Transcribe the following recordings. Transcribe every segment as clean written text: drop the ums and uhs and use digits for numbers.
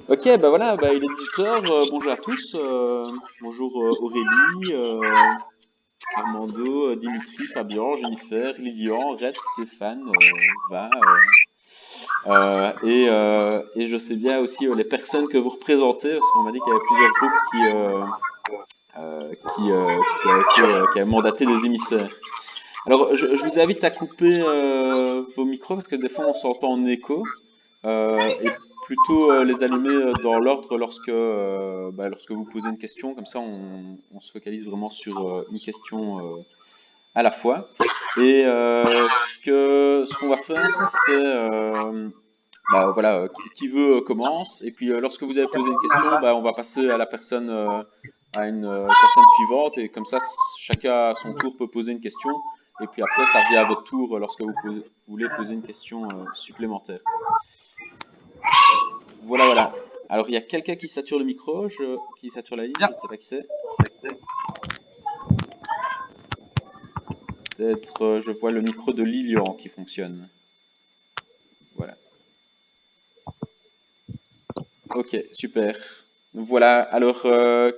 Ok, bah voilà, bah il est 18h. Bonjour à tous. Bonjour Aurélie, Armando, Dimitri, Fabien, Jennifer, Lilian, Red, Stéphane, et je sais bien aussi les personnes que vous représentez, parce qu'on m'a dit qu'il y avait plusieurs groupes qui avaient mandaté des émissaires. Alors, je vous invite à couper vos micros parce que des fois on s'entend en écho et plutôt les allumer dans l'ordre lorsque vous posez une question. Comme ça, on se focalise vraiment sur une question à la fois. Et ce qu'on va faire, c'est bah, voilà, qui veut commence. Et puis lorsque vous avez posé une question, bah, on va passer à la personne, à une personne suivante. Et comme ça, chacun à son tour peut poser une question. Et puis après, ça revient à votre tour lorsque vous voulez poser une question supplémentaire. Voilà, voilà. Alors, il y a quelqu'un qui sature le micro, qui sature la ligne, Bien. je ne sais pas qui c'est. Peut-être, je vois le micro de Lilian qui fonctionne. Voilà. Ok, super. Voilà, alors,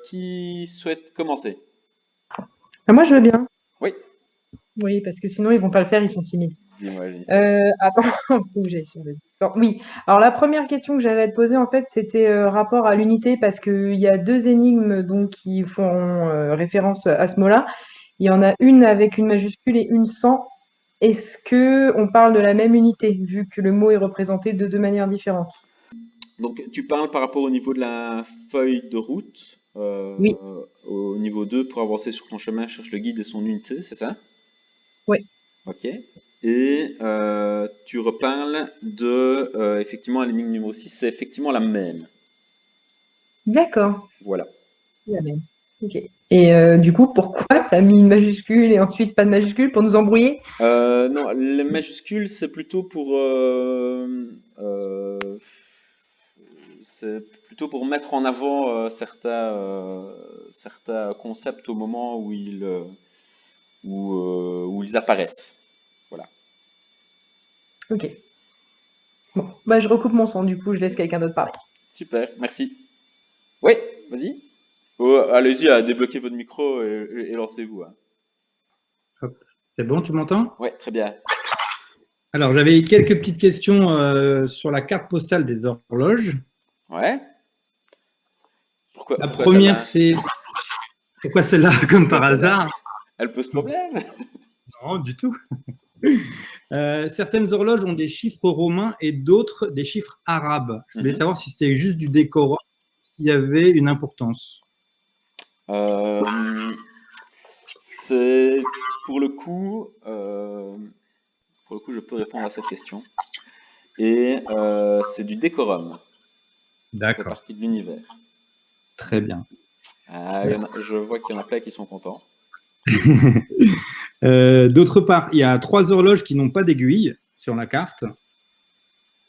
qui souhaite commencer? Ah, moi, je veux bien. Oui, Oui, parce que sinon, ils vont pas le faire, ils sont timides. dis-moi, Jennifer. Attends, faut que j'aille sur le- Bon, oui. Alors, la première question que j'avais à te poser, en fait, c'était rapport à l'unité, parce qu'il y a deux énigmes donc, qui font référence à ce mot-là. Il y en a une avec une majuscule et une sans. Est-ce que on parle de la même unité, vu que le mot est représenté de deux manières différentes? Donc, tu parles par rapport au niveau de la feuille de route, Oui, au niveau 2, pour avancer sur ton chemin, cherche le guide et son unité, c'est ça? oui. Ok. Et tu reparles de, effectivement, à l'énigme numéro 6, c'est effectivement la même. D'accord. Voilà. La même. Ok. Et du coup, pourquoi tu as mis une majuscule et ensuite pas de majuscule pour nous embrouiller? Non, les majuscules, c'est plutôt pour mettre en avant certains concepts au moment où ils apparaissent. Voilà. Ok. Bon, bah, je recoupe mon son, du coup, je laisse quelqu'un d'autre parler. Super, merci. Oui, vas-y. Oh, allez-y, débloquez votre micro et lancez-vous, hein. Hop. C'est bon, tu m'entends? Ouais, très bien. Alors, j'avais quelques petites questions sur la carte postale des horloges. Ouais. La Pourquoi première, celle-là? c'est pourquoi celle-là, comme Pourquoi par celle-là? hasard? Elle pose problème? Non, du tout. Certaines horloges ont des chiffres romains et d'autres des chiffres arabes. Je voulais Mhm. savoir si c'était juste du décor, s'il y avait une importance. Euh, c'est pour le coup, je peux répondre à cette question. Et c'est du décorum. Ça fait D'accord, partie de l'univers. très bien. Ah, je vois qu'il y en a plein qui sont contents. D'autre part, il y a trois horloges qui n'ont pas d'aiguille sur la carte.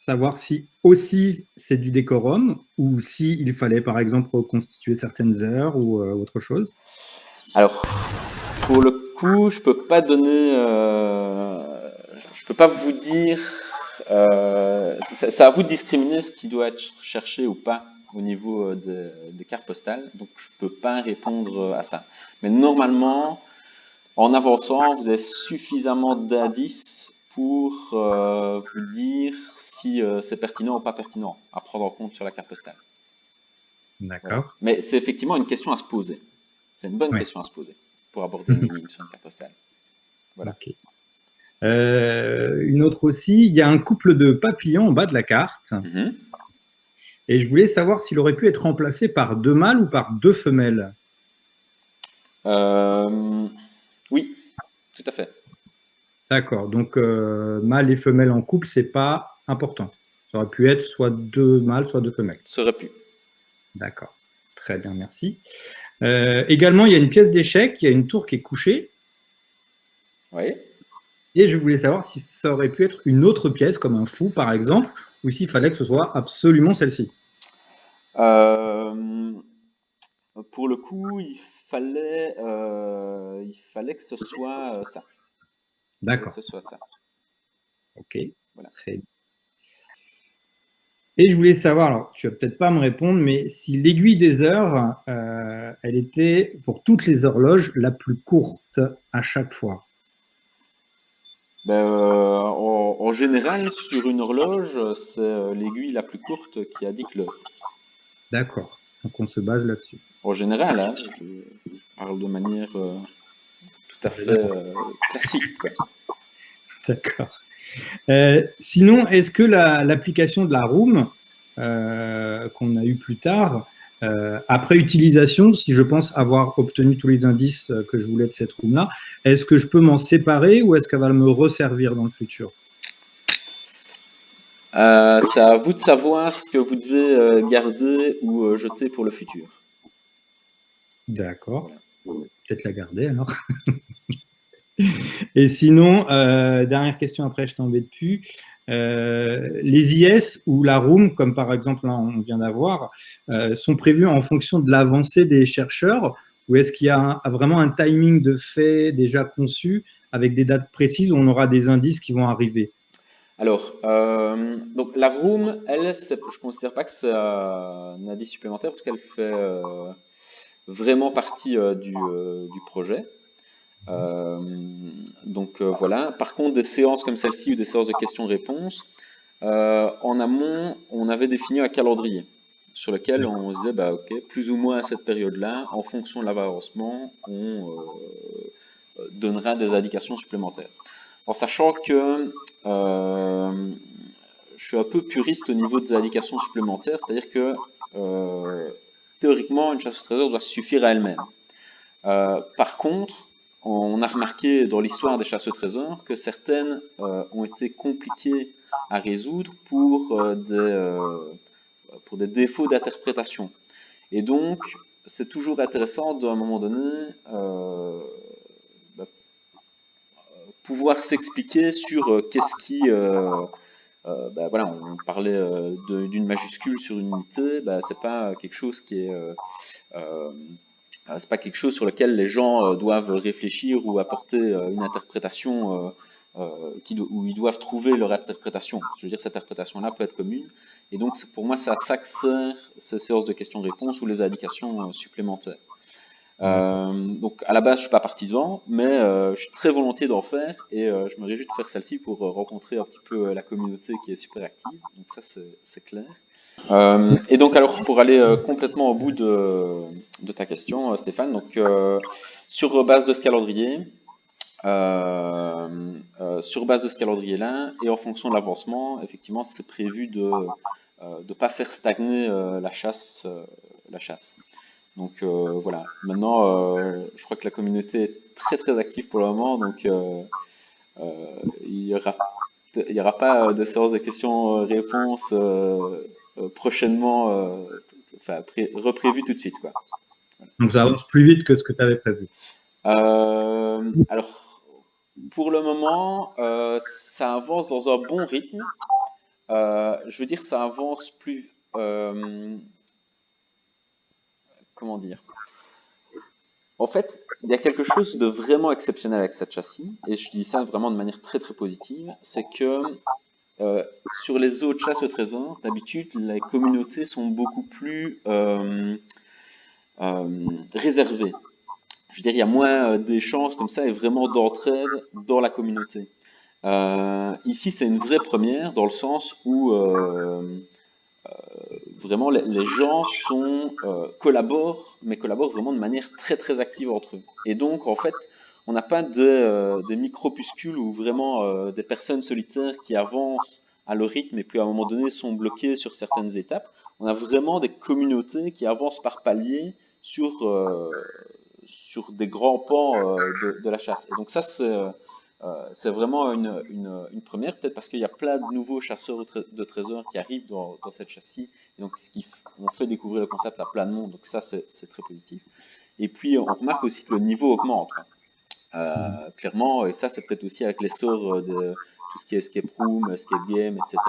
Savoir si aussi c'est du décorum ou si il fallait par exemple reconstituer certaines heures ou autre chose. Alors, pour le coup, je peux pas vous dire. C'est à vous de discriminer ce qui doit être cherché ou pas au niveau des cartes postales. Donc, je peux pas répondre à ça. Mais normalement, en avançant, vous avez suffisamment d'indices pour vous dire si c'est pertinent ou pas pertinent à prendre en compte sur la carte postale. Voilà. D'accord. Mais c'est effectivement une question à se poser. C'est une bonne Ouais. question à se poser pour aborder une énigme sur une carte postale. Voilà. Ok. Une autre aussi, il y a un couple de papillons en bas de la carte Mhm. et je voulais savoir s'il aurait pu être remplacé par deux mâles ou par deux femelles. Euh, oui, tout à fait. D'accord. Donc mâle et femelle en couple, c'est pas important. Ça aurait pu être soit deux mâles, soit deux femelles. Ça aurait pu. D'accord. Très bien, merci. Également, il y a une pièce d'échec, il y a une tour qui est couchée. Oui. Et je voulais savoir si ça aurait pu être une autre pièce, comme un fou par exemple, ou s'il fallait que ce soit absolument celle-ci. Euh, pour le coup, il fallait que ce soit ça. Il fallait que D'accord. ce soit ça. Ok. Voilà. Très bien. Et je voulais savoir, alors tu vas peut-être pas me répondre, mais si l'aiguille des heures, elle était pour toutes les horloges la plus courte à chaque fois. En général, sur une horloge, c'est l'aiguille la plus courte qui indique l'heure. D'accord. Donc on se base là-dessus. En général, hein, je parle de manière tout à fait classique, quoi. D'accord. Sinon, est-ce que l'application de la room qu'on a eu plus tard, après utilisation, si je pense avoir obtenu tous les indices que je voulais de cette room-là, est-ce que je peux m'en séparer ou est-ce qu'elle va me resservir dans le futur? C'est à vous de savoir ce que vous devez garder ou jeter pour le futur. D'accord. Voilà. Peut-être la garder alors. Et sinon, dernière question après, je t'embête plus. Les IS ou la room, comme par exemple là on vient d'avoir, sont prévus en fonction de l'avancée des chercheurs ou est-ce qu'il y a vraiment un timing de fait déjà conçu avec des dates précises où on aura des indices qui vont arriver? Alors, donc la room, elle, je ne considère pas que c'est un indice supplémentaire parce qu'elle fait vraiment partie du projet. Voilà. Par contre, des séances comme celle-ci ou des séances de questions-réponses, en amont, on avait défini un calendrier sur lequel on se disait, bah, ok, plus ou moins à cette période-là, en fonction de l'avancement, on donnera des indications supplémentaires. En sachant que je suis un peu puriste au niveau des indications supplémentaires, c'est-à-dire que théoriquement, une chasse au trésor doit suffire à elle-même. Par contre, on a remarqué dans l'histoire des chasses au trésor que certaines ont été compliquées à résoudre pour des défauts d'interprétation. Et donc, c'est toujours intéressant d'un moment donné bah, pouvoir s'expliquer sur qu'est-ce qui... voilà, on parlait d'une majuscule sur une unité, c'est pas quelque chose qui est... c'est pas quelque chose sur lequel les gens doivent réfléchir ou apporter une interprétation où ils doivent trouver leur interprétation. Je veux dire, cette interprétation-là peut être commune. Et donc, pour moi, c'est à ça que servent ces séances de questions-réponses ou les indications supplémentaires. Donc, à la base, je suis pas partisan, mais je suis très volontiers d'en faire et je me réjouis de faire celle-ci pour rencontrer un petit peu la communauté qui est super active. Donc ça, c'est clair. Et donc, alors, pour aller complètement au bout de ta question, Stéphane, donc sur base de ce calendrier, sur base de ce calendrier-là, et en fonction de l'avancement, effectivement, c'est prévu de ne pas faire stagner la chasse. Donc voilà. Maintenant, je crois que la communauté est très très active pour le moment, donc il y aura pas de séance de questions-réponses prochainement, reprévu tout de suite, quoi. Voilà. Donc ça avance plus vite que ce que tu avais prévu. Alors, pour le moment, ça avance dans un bon rythme. Je veux dire, ça avance plus... comment dire? En fait, il y a quelque chose de vraiment exceptionnel avec cette châssis, et je dis ça vraiment de manière très très positive, c'est que sur les autres chasses au trésor, d'habitude, les communautés sont beaucoup plus réservées. Je veux dire, il y a moins d'échanges comme ça et vraiment d'entraide dans la communauté. Ici, c'est une vraie première dans le sens où vraiment les gens collaborent, mais collaborent vraiment de manière très très active entre eux. Et donc, en fait, on n'a pas des micropuscules ou vraiment des personnes solitaires qui avancent à leur rythme et puis à un moment donné sont bloquées sur certaines étapes. On a vraiment des communautés qui avancent par paliers sur des grands pans de la chasse. Et donc ça, c'est vraiment une première, peut-être parce qu'il y a plein de nouveaux chasseurs de trésors qui arrivent dans cette châssis, et donc on fait découvrir le concept à plein de monde, donc ça c'est très positif. Et puis on remarque aussi que le niveau augmente, hein. Clairement, et ça c'est peut-être aussi avec l'essor de tout ce qui est escape room, escape game, etc.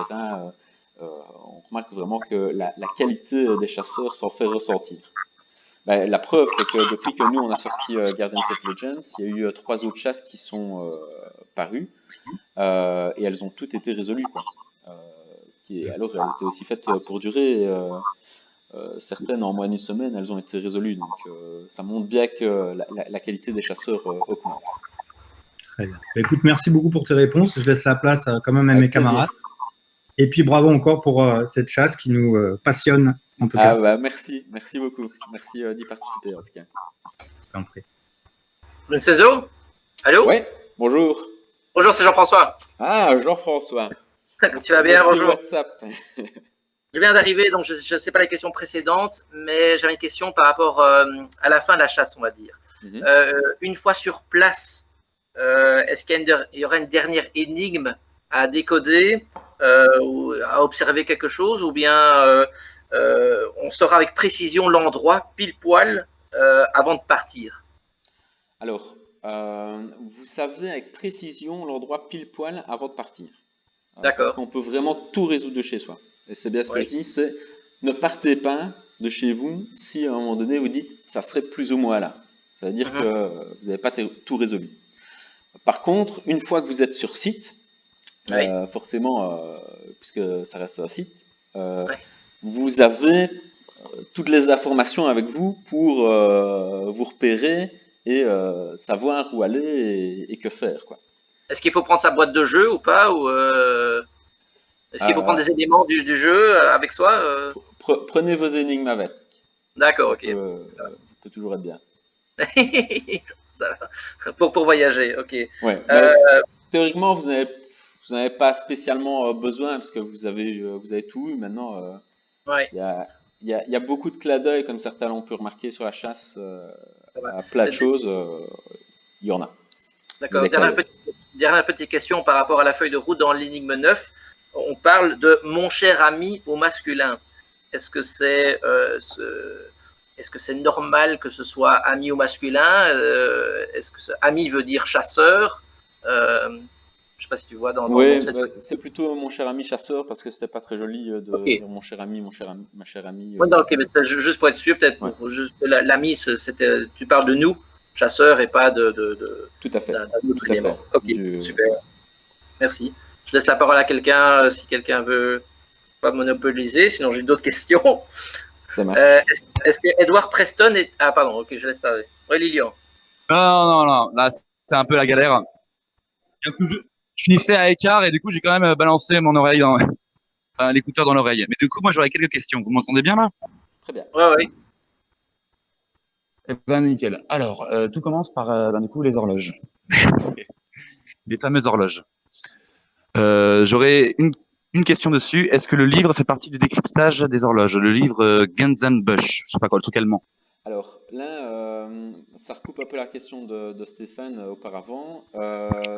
On remarque vraiment que la qualité des chasseurs s'en fait ressentir. La preuve, c'est que depuis que nous on a sorti Guardians of Legends, il y a eu 3 autres chasses qui sont parues et elles ont toutes été résolues, quoi. alors elles étaient aussi faites pour durer. Certaines en moins d'une semaine, elles ont été résolues. Donc ça montre bien que la qualité des chasseurs augmente. Très bien. Bah, écoute, merci beaucoup pour tes réponses. Je laisse la place quand même à Avec mes camarades. Et puis bravo encore pour cette chasse qui nous passionne en tout cas. Bah, merci beaucoup. Merci d'y participer en tout cas. Je t'en prie. Vincenzo? Allô? Ouais, bonjour. Bonjour, c'est Jean-François. Ah, Jean-François. Tu vas bien? Bonjour. WhatsApp. Je viens d'arriver, donc je ne sais pas les questions précédentes, mais j'avais une question par rapport à la fin de la chasse, on va dire. Une fois sur place, est-ce qu'il y aura une dernière énigme à décoder ou à observer quelque chose, ou bien on saura avec précision l'endroit pile poil avant de partir? Alors, vous savez avec précision l'endroit pile poil avant de partir. D'accord. Parce qu'on peut vraiment tout résoudre de chez soi. Et c'est bien ce que je dis, c'est ne partez pas de chez vous si à un moment donné vous dites ça serait plus ou moins là. Ça veut dire que vous n'avez pas tout résolu. Par contre, une fois que vous êtes sur site, forcément, puisque ça reste un site, vous avez toutes les informations avec vous pour vous repérer et savoir où aller et que faire, quoi. Est-ce qu'il faut prendre sa boîte de jeu ou pas, ou est-ce qu'il faut prendre des éléments du jeu avec soi Prenez vos énigmes avec. D'accord, ok. Ça peut toujours être bien. Ça va. Pour voyager, ok. Ouais, théoriquement, vous n'avez pas spécialement besoin parce que vous avez tout eu. Maintenant, il y a beaucoup de clins d'œil, comme certains l'ont pu remarquer sur la chasse, à plein de choses. Il y en a. D'accord. Dernière petite question par rapport à la feuille de route dans l'énigme 9. On parle de mon cher ami au masculin. Est-ce que c'est normal que ce soit ami au masculin? Est-ce que ami veut dire chasseur? Je ne sais pas si tu vois Oui, c'est plutôt mon cher ami chasseur parce que c'était pas très joli de dire mon cher ami, ma chère amie. Ouais, non, ok, mais c'est juste pour être sûr, peut-être l'ami, tu parles de nous, chasseurs, et pas de tout à fait. Tout à fait. Ok, super. Merci. Je laisse la parole à quelqu'un si quelqu'un veut pas monopoliser, sinon j'ai d'autres questions. Ça marche. Est-ce que Edward Preston est... Ah pardon, ok, je laisse parler. Oui, Lilian. Non, là c'est un peu la galère. Je finissais à écart et du coup j'ai quand même balancé mon oreille l'écouteur dans l'oreille. Mais du coup moi j'aurais quelques questions. Vous m'entendez bien là? Très bien. Oui. Eh ben nickel. Alors tout commence par du coup les horloges. Les fameuses horloges. J'aurais une question dessus. Est-ce que le livre fait partie du décryptage des horloges? Le livre Guns&Bush, je sais pas quoi, le truc allemand. Alors là, ça recoupe un peu la question de Stéphane auparavant.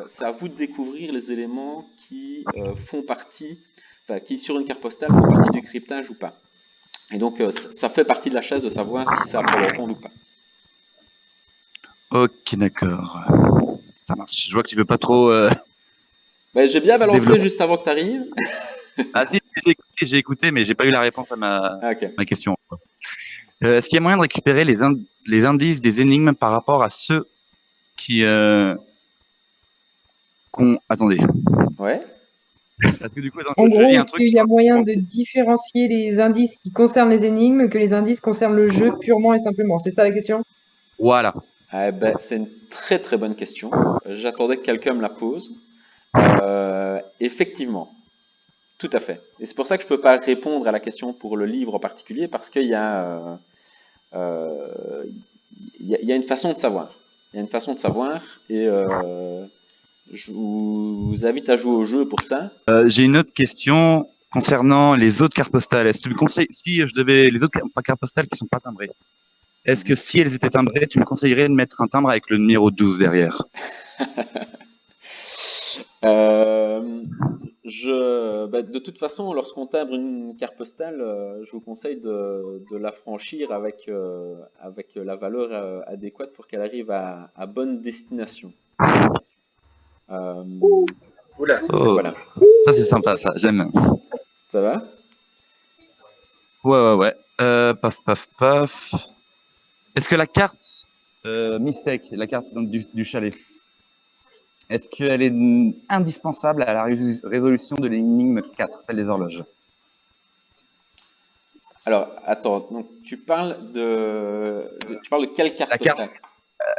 C'est à vous de découvrir les éléments qui font partie, enfin qui sur une carte postale font partie du cryptage ou pas. Et donc ça fait partie de la chasse de savoir si ça prend en compte ou pas. Ok, d'accord. Ça marche. Je vois que tu veux pas trop. J'ai bien balancé développe. juste avant que tu arrives. Ah si, j'ai écouté, mais j'ai pas eu la réponse à ma question. Est-ce qu'il y a moyen de récupérer les indices des énigmes par rapport à ceux qui attendez. Ouais. Parce que du coup, en gros, est-ce qu'il y a moyen de différencier les indices qui concernent les énigmes que les indices concernent le jeu purement et simplement? C'est ça la question? Voilà. C'est une très très bonne question. J'attendais que quelqu'un me la pose. Effectivement, tout à fait. Et c'est pour ça que je ne peux pas répondre à la question pour le livre en particulier, parce qu'il y a une façon de savoir. Il y a une façon de savoir, et je vous invite à jouer au jeu pour ça. J'ai une autre question concernant les autres cartes postales. Est-ce que tu me conseilles, si je devais, les autres cartes postales qui ne sont pas timbrées, est-ce que si elles étaient timbrées, tu me conseillerais de mettre un timbre avec le numéro 12 derrière? De toute façon, lorsqu'on timbre une carte postale, je vous conseille de la franchir avec la valeur adéquate pour qu'elle arrive à bonne destination. Oula, voilà. Ça c'est sympa, ça, j'aime. Ça va? Ouais. Paf. Est-ce que la carte Mistake, la carte donc, du chalet, est-ce qu'elle est indispensable à la résolution de l'énigme 4, celle des horloges? Alors, attends, donc tu parles de quelle carte La carte- postale?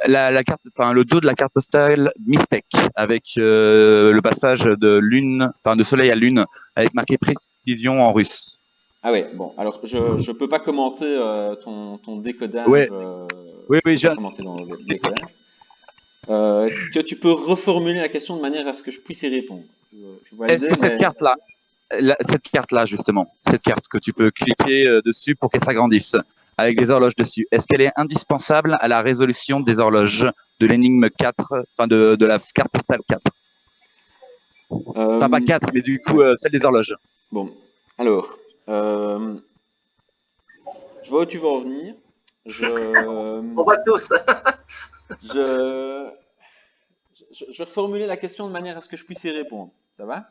La carte, enfin le dos de la carte postale Mystec avec le passage de lune, enfin de soleil à lune avec marqué précision en russe. Ah ouais, bon, alors je peux pas commenter ton décodage. Ouais. Oui, Je oui, peux pas commenter dans le décodage. Est-ce que tu peux reformuler la question de manière à ce que je puisse y répondre? Je vois Est-ce l'idée, que cette mais carte-là, cette carte-là justement, cette carte que tu peux cliquer dessus pour qu'elle s'agrandisse avec des horloges dessus, est-ce qu'elle est indispensable à la résolution des horloges de l'énigme 4, enfin de la carte postale 4? Enfin pas 4, mais du coup celle des horloges. bon, alors, je vois où tu veux en venir. On voit tous. Je vais reformuler la question de manière à ce que je puisse y répondre. Ça va?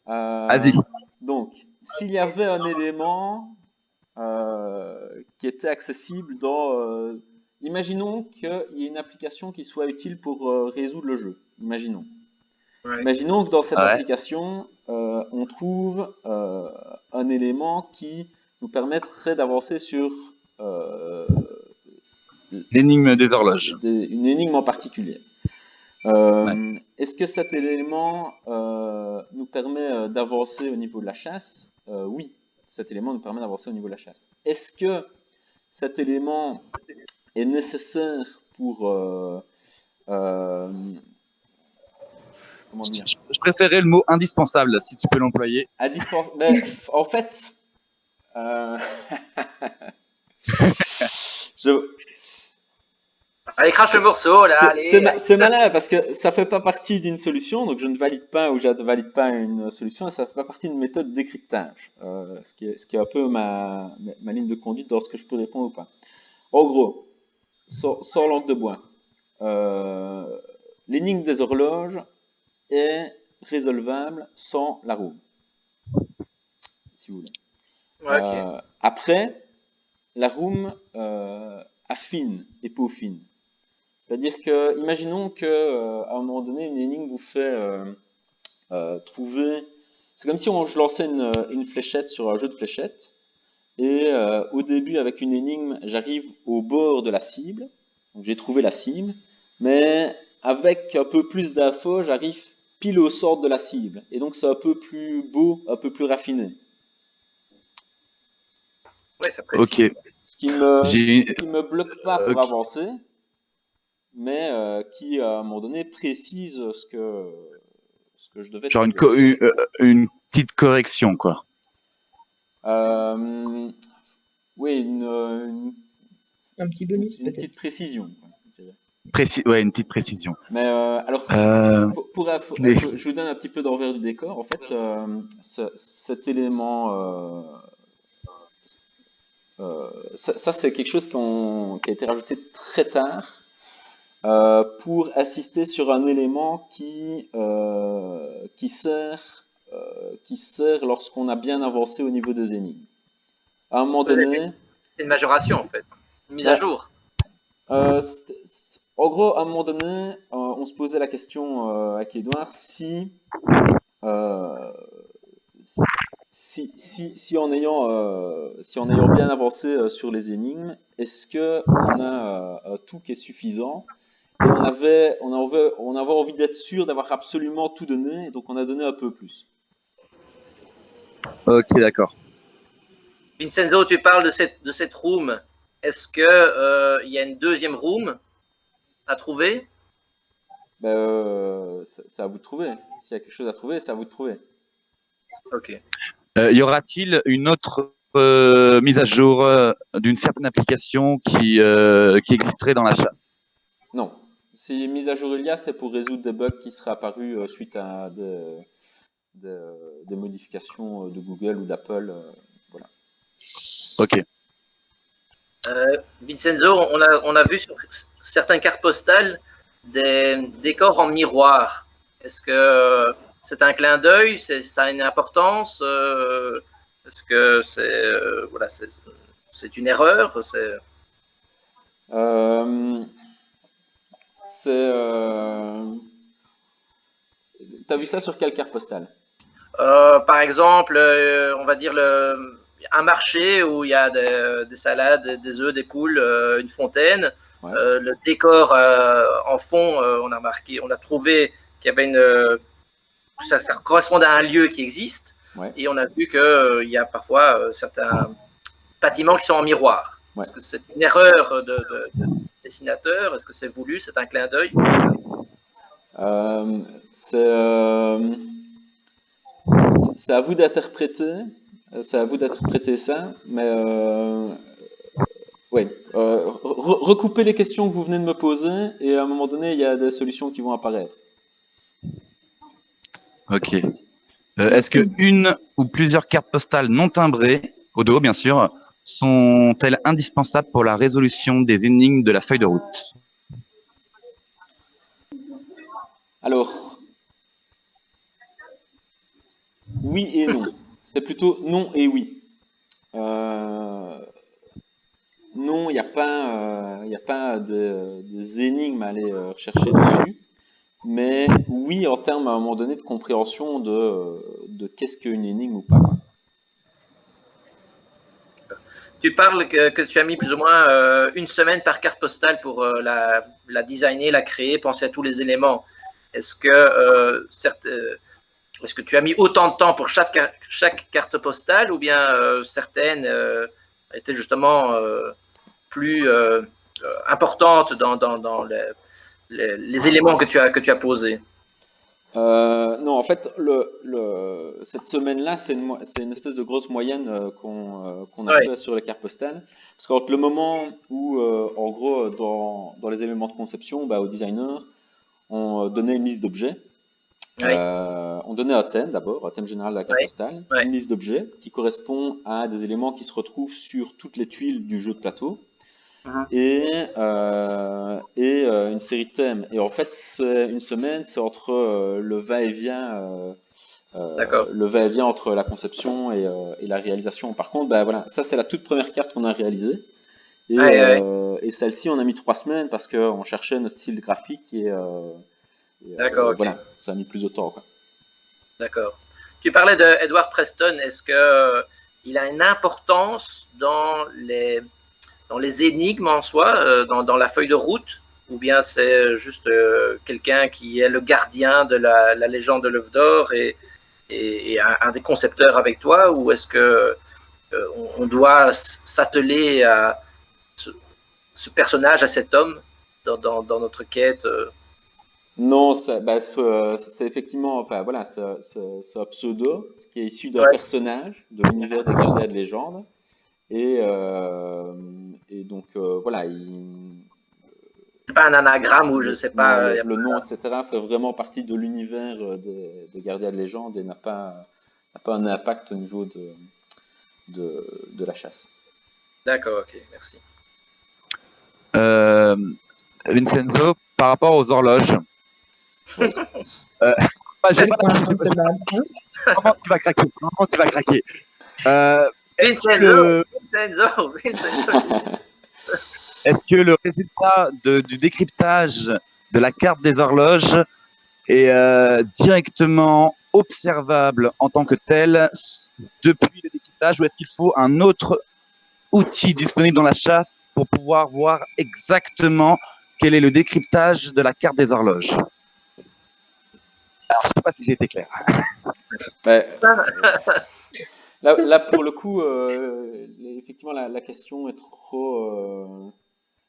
Vas-y. Donc, s'il y avait un élément qui était accessible dans... imaginons qu'il y ait une application qui soit utile pour résoudre le jeu. Imaginons. Ouais. Imaginons que dans cette Ouais. application, on trouve un élément qui nous permettrait d'avancer sur L'énigme des horloges. une énigme en particulier. Est-ce que cet élément nous permet d'avancer au niveau de la chasse? Oui, cet élément nous permet d'avancer au niveau de la chasse. Est-ce que cet élément est nécessaire pour... comment dire? Je préférais le mot indispensable si tu peux l'employer. Mais en fait, je, Allez, crache le morceau, là. Allez. c'est malin parce que ça fait pas partie d'une solution, donc je ne valide pas ou je ne valide pas une solution, et ça fait pas partie d'une méthode de décryptage, ce qui est un peu ma ligne de conduite dans ce que je peux répondre ou pas. En gros, sans langue de bois, l'énigme des horloges est résolvable sans la roue, si vous voulez. Ouais, ok. Après, la room affine et peaufine. C'est-à-dire que, imaginons que à un moment donné, une énigme vous fait trouver. C'est comme si je lançais une fléchette sur un jeu de fléchettes. Et au début, avec une énigme, j'arrive au bord de la cible. Donc j'ai trouvé la cible. Mais avec un peu plus d'infos, j'arrive pile au centre de la cible. Et donc c'est un peu plus beau, un peu plus raffiné. Ouais, ça précise. Ok. Ce qui me bloque pas pour avancer, mais qui à un moment donné précise ce que je devais. Genre une petite correction, quoi. Oui, Un petit bonus, une peut-être. petite précision. Ouais, une petite précision. Mais alors, je vous donne un petit peu d'envers du décor. En fait, cet élément, ça c'est quelque chose qui a été rajouté très tard pour assister sur un élément qui sert lorsqu'on a bien avancé au niveau des énigmes. À un moment donné, c'est une majoration en fait, une mise à jour. En gros, à un moment donné, on se posait la question avec Edouard si en ayant bien avancé sur les énigmes, est-ce que on a tout qui est suffisant? Et on avait envie d'être sûr d'avoir absolument tout donné, donc on a donné un peu plus. Ok, d'accord. Vincenzo, tu parles de cette room. Est-ce que il y a une deuxième room à trouver? C'est à vous de trouver. S'il y a quelque chose à trouver, c'est à vous de trouver. Ok. Y aura-t-il une autre mise à jour d'une certaine application qui existerait dans la chasse? Non. Si mise à jour il y a, c'est pour résoudre des bugs qui seraient apparus suite à des modifications de Google ou d'Apple. Voilà. Ok. Vincenzo, on a vu sur certaines cartes postales des décors en miroir. Est-ce que c'est un clin d'œil? Ça a une importance? Est-ce que c'est une erreur? T'as vu ça sur quelle carte postale? Par exemple, on va dire un marché où il y a des salades, des œufs, des poules, une fontaine. Ouais. Le décor en fond, on a trouvé qu'il y avait ça correspond à un lieu qui existe. Ouais. Et on a vu qu'il y a parfois certains bâtiments qui sont en miroir. Ouais. Est-ce que c'est une erreur de dessinateur? Est-ce que c'est voulu? C'est un clin d'œil? C'est à vous d'interpréter. C'est à vous d'interpréter ça, mais ouais. Recoupez les questions que vous venez de me poser et à un moment donné, il y a des solutions qui vont apparaître. Ok. Est-ce que une ou plusieurs cartes postales non timbrées, au dos bien sûr, sont-elles indispensables pour la résolution des énigmes de la feuille de route? Alors, oui et non. C'est plutôt non et oui. Non, il n'y a pas des énigmes à aller rechercher dessus. Mais oui, en termes à un moment donné de compréhension de qu'est-ce qu'une énigme ou pas, quoi. Tu parles que tu as mis plus ou moins une semaine par carte postale pour la designer, la créer, penser à tous les éléments. Est-ce que tu as mis autant de temps pour chaque carte postale ou bien certaines étaient justement plus importantes dans les éléments que tu as posés? Non, en fait, cette semaine-là, c'est une espèce de grosse moyenne qu'on a fait sur les cartes postales. Parce qu'entre le moment où, en gros, dans les éléments de conception, au designer, on donnait une liste d'objets. On donnait un thème d'abord, un thème général de la carte postale, une liste d'objets qui correspond à des éléments qui se retrouvent sur toutes les tuiles du jeu de plateau. Et une série de thèmes. Et en fait, une semaine, c'est entre le va-et-vient entre la conception et la réalisation. Par contre, voilà, ça c'est la toute première carte qu'on a réalisée. Et celle-ci, on a mis 3 semaines parce qu'on cherchait notre style graphique voilà, ça a mis plus de temps, quoi. D'accord. Tu parlais de Edward Preston. Est-ce que il a une importance dans les énigmes en soi, dans la feuille de route, ou bien c'est juste quelqu'un qui est le gardien de la légende de l'œuf d'or et un des concepteurs avec toi, ou est-ce que on doit s'atteler à ce personnage, à cet homme dans notre quête? Non, c'est effectivement, enfin voilà, c'est un pseudo, ce qui est issu d'un personnage de l'univers des gardiens de légende. Et donc, voilà, c'est pas un anagramme ou je sais pas. Le nom, etc., fait vraiment partie de l'univers des gardiens de légende et n'a pas un impact au niveau de la chasse. D'accord, ok, merci. Vincenzo, par rapport aux horloges, comment tu vas craquer? Vincenzo. Est-ce que le résultat du décryptage de la carte des horloges est directement observable en tant que tel depuis le décryptage, ou est-ce qu'il faut un autre outil disponible dans la chasse pour pouvoir voir exactement quel est le décryptage de la carte des horloges? Alors, je ne sais pas si j'ai été clair. Là, pour le coup, effectivement, la question est trop...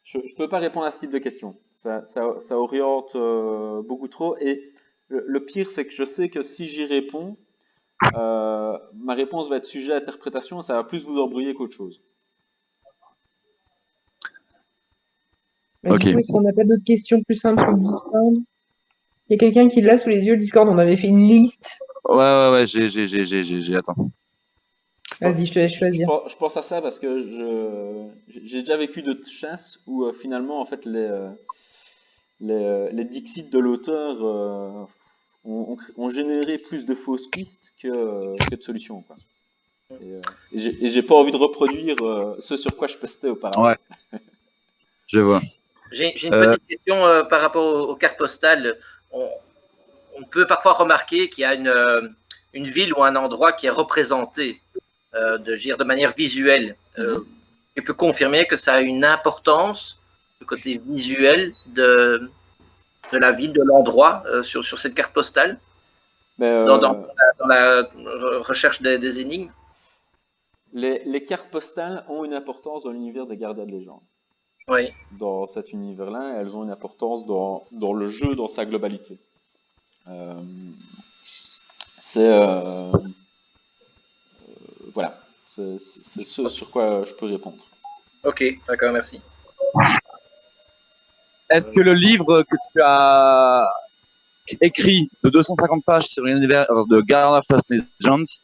je ne peux pas répondre à ce type de question. Ça oriente beaucoup trop. Et le pire, c'est que je sais que si j'y réponds, ma réponse va être sujet à interprétation et ça va plus vous embrouiller qu'autre chose. Du coup, est-ce qu'on n'a pas d'autres questions plus simples sur le Discord? Il y a quelqu'un qui l'a sous les yeux, le Discord, on avait fait une liste. Ouais, j'ai, attends. Vas-y, je te laisse choisir. Je pense à ça parce que j'ai déjà vécu de chasse où finalement, en fait, les dixits de l'auteur ont généré plus de fausses pistes que de solutions, quoi. Et j'ai pas envie de reproduire ce sur quoi je pestais auparavant. Ouais, je vois. J'ai une petite question par rapport aux cartes postales. On peut parfois remarquer qu'il y a une ville ou un endroit qui est représenté. de manière visuelle. Tu peux confirmer que ça a une importance, le côté visuel de la ville, de l'endroit sur cette carte postale, dans la recherche des énigmes. Les cartes postales ont une importance dans l'univers des Gardiens de légende. Oui. Dans cet univers-là, elles ont une importance dans le jeu dans sa globalité. Voilà, c'est ce sur quoi je peux répondre. Ok, d'accord, merci. Est-ce que le livre que tu as écrit de 250 pages sur l'univers de Guardian of Legends,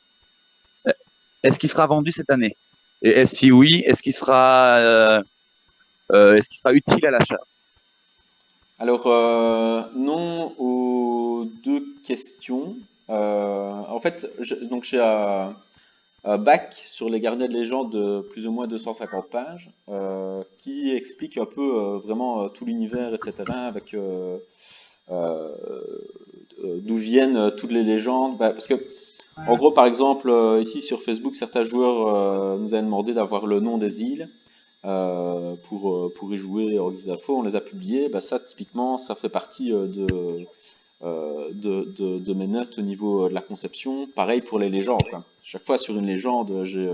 est-ce qu'il sera vendu cette année? Et si oui, est-ce qu'il sera utile à la chasse? Alors, non aux deux questions. En fait, j'ai un bac sur les Gardiens de légende de plus ou moins 250 pages qui explique un peu vraiment tout l'univers, etc. avec d'où viennent toutes les légendes. Parce que, en gros, par exemple, ici sur Facebook, certains joueurs nous avaient demandé d'avoir le nom des îles pour y jouer en guise d'info. On les a publiés. Ça, typiquement, ça fait partie de mes notes au niveau de la conception. Pareil pour les légendes, quoi. Chaque fois sur une légende, j'ai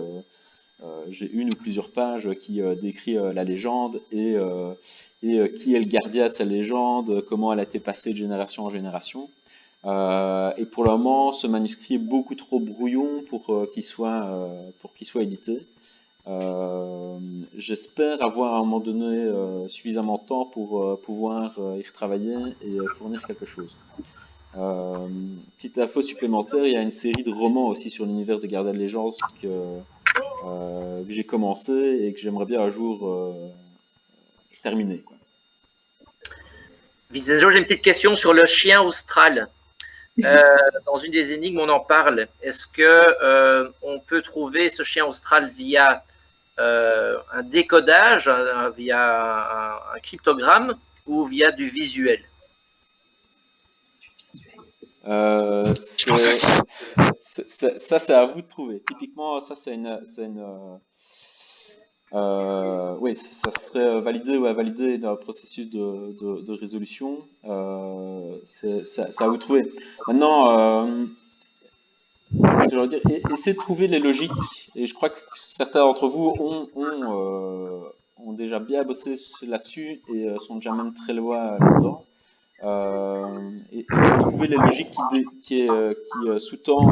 une ou plusieurs pages qui décrit la légende et qui est le gardien de cette légende, comment elle a été passée de génération en génération. Et pour le moment, ce manuscrit est beaucoup trop brouillon pour qu'il soit édité. J'espère avoir à un moment donné suffisamment de temps pour pouvoir y retravailler et fournir quelque chose. Petite info supplémentaire, il y a une série de romans aussi sur l'univers des Gardiens de légende que j'ai commencé et que j'aimerais bien un jour terminer, quoi. Vincenzo, j'ai une petite question sur le chien austral. Dans une des énigmes, on en parle. Est-ce que on peut trouver ce chien austral via un décodage, via un cryptogramme ou via du visuel? Ça, c'est à vous de trouver. Typiquement, ça, oui, ça serait validé ou invalidé dans le processus de résolution. C'est à vous de trouver. Maintenant, ce que je veux dire, essayez de trouver les logiques. Et je crois que certains d'entre vous ont déjà bien bossé là-dessus et sont déjà même très loin là-dedans. Et essayer de trouver les logiques qui sous-tend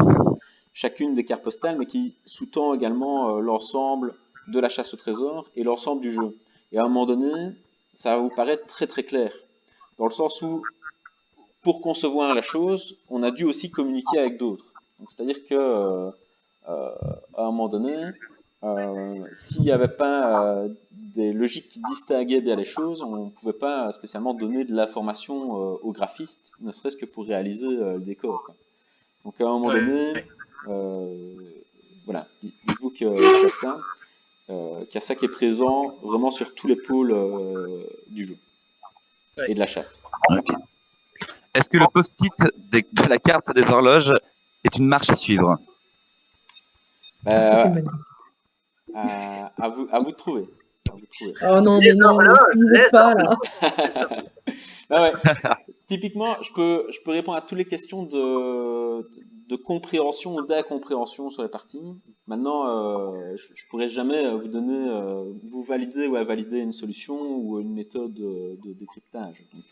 chacune des cartes postales, mais qui sous-tend également l'ensemble de la chasse au trésor et l'ensemble du jeu. Et à un moment donné, ça va vous paraître très très clair, dans le sens où, pour concevoir la chose, on a dû aussi communiquer avec d'autres. C'est-à-dire que à un moment donné, s'il n'y avait pas des logiques qui distinguaient bien les choses, on ne pouvait pas spécialement donner de l'information aux graphistes, ne serait-ce que pour réaliser le décor, quoi. Donc à un moment donné, voilà, dites-vous qu'il y a ça qui est présent vraiment sur tous les pôles du jeu et de la chasse. Okay. Est-ce que le post-it de la carte des horloges est une marche à suivre? Ça, à vous de trouver. Oh non, mais non, ne pas là. Ouais. Typiquement, je peux répondre à toutes les questions de compréhension ou d'incompréhension sur les parties. Maintenant, je pourrais jamais vous donner, vous valider ou invalider une solution ou une méthode de décryptage. Donc,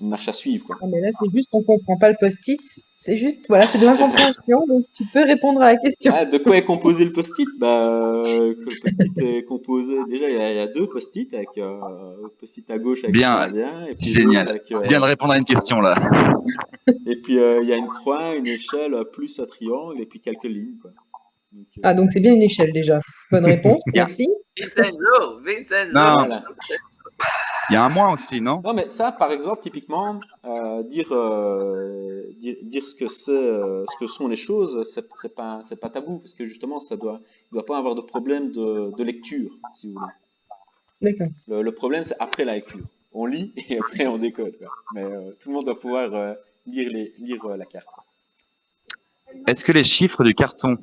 une marche à suivre, quoi. Ah, mais là, c'est juste qu'on comprend pas le post-it. C'est juste, voilà, c'est de l'incompréhension, donc tu peux répondre à la question. Ah, de quoi est composé le post-it? Le post-it est composé. Déjà, il y a deux post-it avec le post-it à gauche avec le gardien et puis génial. Avec, tu viens de répondre à une question là. Et puis il y a une croix, une échelle, plus un triangle et puis quelques lignes, quoi. Donc, donc c'est bien une échelle déjà. Bonne réponse, merci. Vincenzo. Non. Voilà. Il y a un moins aussi, non? Non, mais ça, par exemple, typiquement, dire ce que sont les choses, c'est pas tabou, parce que justement, il doit pas avoir de problème de lecture, si vous voulez. D'accord. Le problème, c'est après la lecture. On lit et après on décode, quoi. Mais tout le monde doit pouvoir lire la carte. Est-ce que les chiffres du carton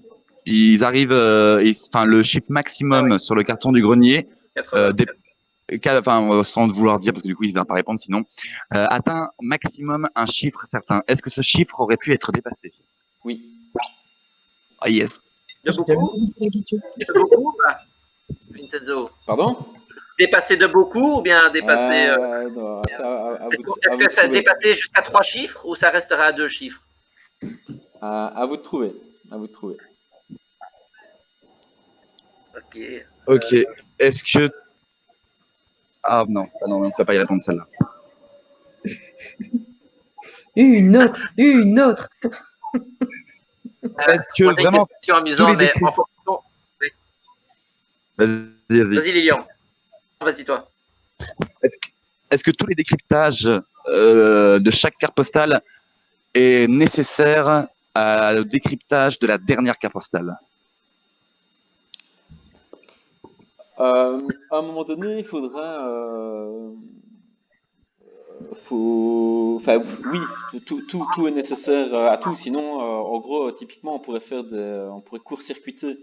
Ils arrivent, enfin, le chiffre maximum sur le carton du grenier, 80. enfin, sans vouloir dire, parce que du coup, il ne va pas répondre sinon, atteint maximum un chiffre certain. Est-ce que ce chiffre aurait pu être dépassé? Oui. Ah, yes. De beaucoup? De beaucoup ou pas, Vincenzo? Pardon? Dépasser de beaucoup ou bien dépasser. Non, ça, Est-ce que ça dépasser jusqu'à 3 chiffres ou ça restera à 2 chiffres? À vous de trouver. À vous de trouver. Ok. Ok. Est-ce que. Ah non, on ne va pas y répondre celle-là. Une autre. Est-ce que On a vraiment. une question amusante, mais en fonction. Vas-y. Vas-y, Lilian. Vas-y, toi. Est-ce que tous les décryptages de chaque carte postale est nécessaire au décryptage de la dernière carte postale? À un moment donné, il faudra. Enfin, oui, tout est nécessaire à tout. Sinon, en gros, typiquement, on pourrait court-circuiter.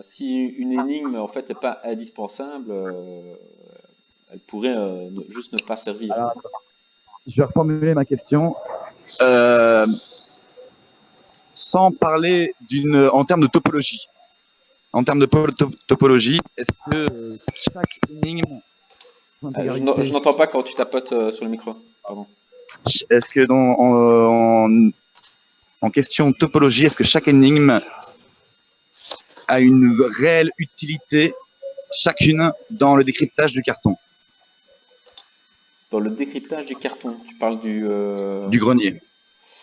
Si une énigme en fait n'est pas indispensable, elle pourrait juste ne pas servir. Alors, je vais reformuler ma question. Sans parler en termes de topologie. En termes de topologie, est-ce que chaque énigme. Je n'entends pas quand tu tapotes sur le micro. Pardon. Est-ce que en question de topologie, est-ce que chaque énigme a une réelle utilité, chacune, dans le décryptage du carton? Dans le décryptage du carton, tu parles du grenier.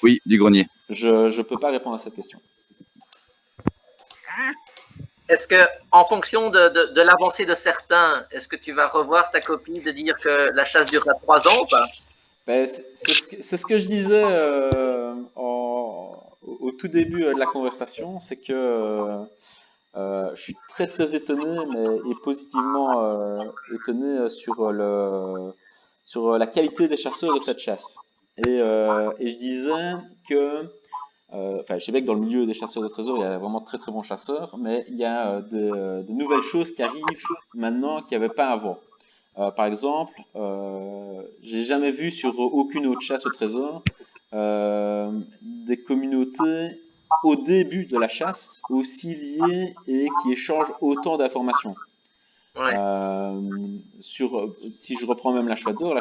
Oui, du grenier. Je peux pas répondre à cette question. Est-ce que, en fonction de l'avancée de certains, est-ce que tu vas revoir ta copie de dire que la chasse durera 3 ans ou pas? Ben, c'est ce que je disais au tout début de la conversation, c'est que je suis très très étonné, et positivement étonné sur la qualité des chasseurs de cette chasse. Et je disais que enfin, je sais bien que dans le milieu des chasseurs de trésors, il y a vraiment de très très bons chasseurs, mais il y a de nouvelles choses qui arrivent maintenant qu'il n'y avait pas avant. Par exemple, j'ai jamais vu sur aucune autre chasse au trésor des communautés au début de la chasse aussi liées et qui échangent autant d'informations. Ouais. Si je reprends même la chouette d'or,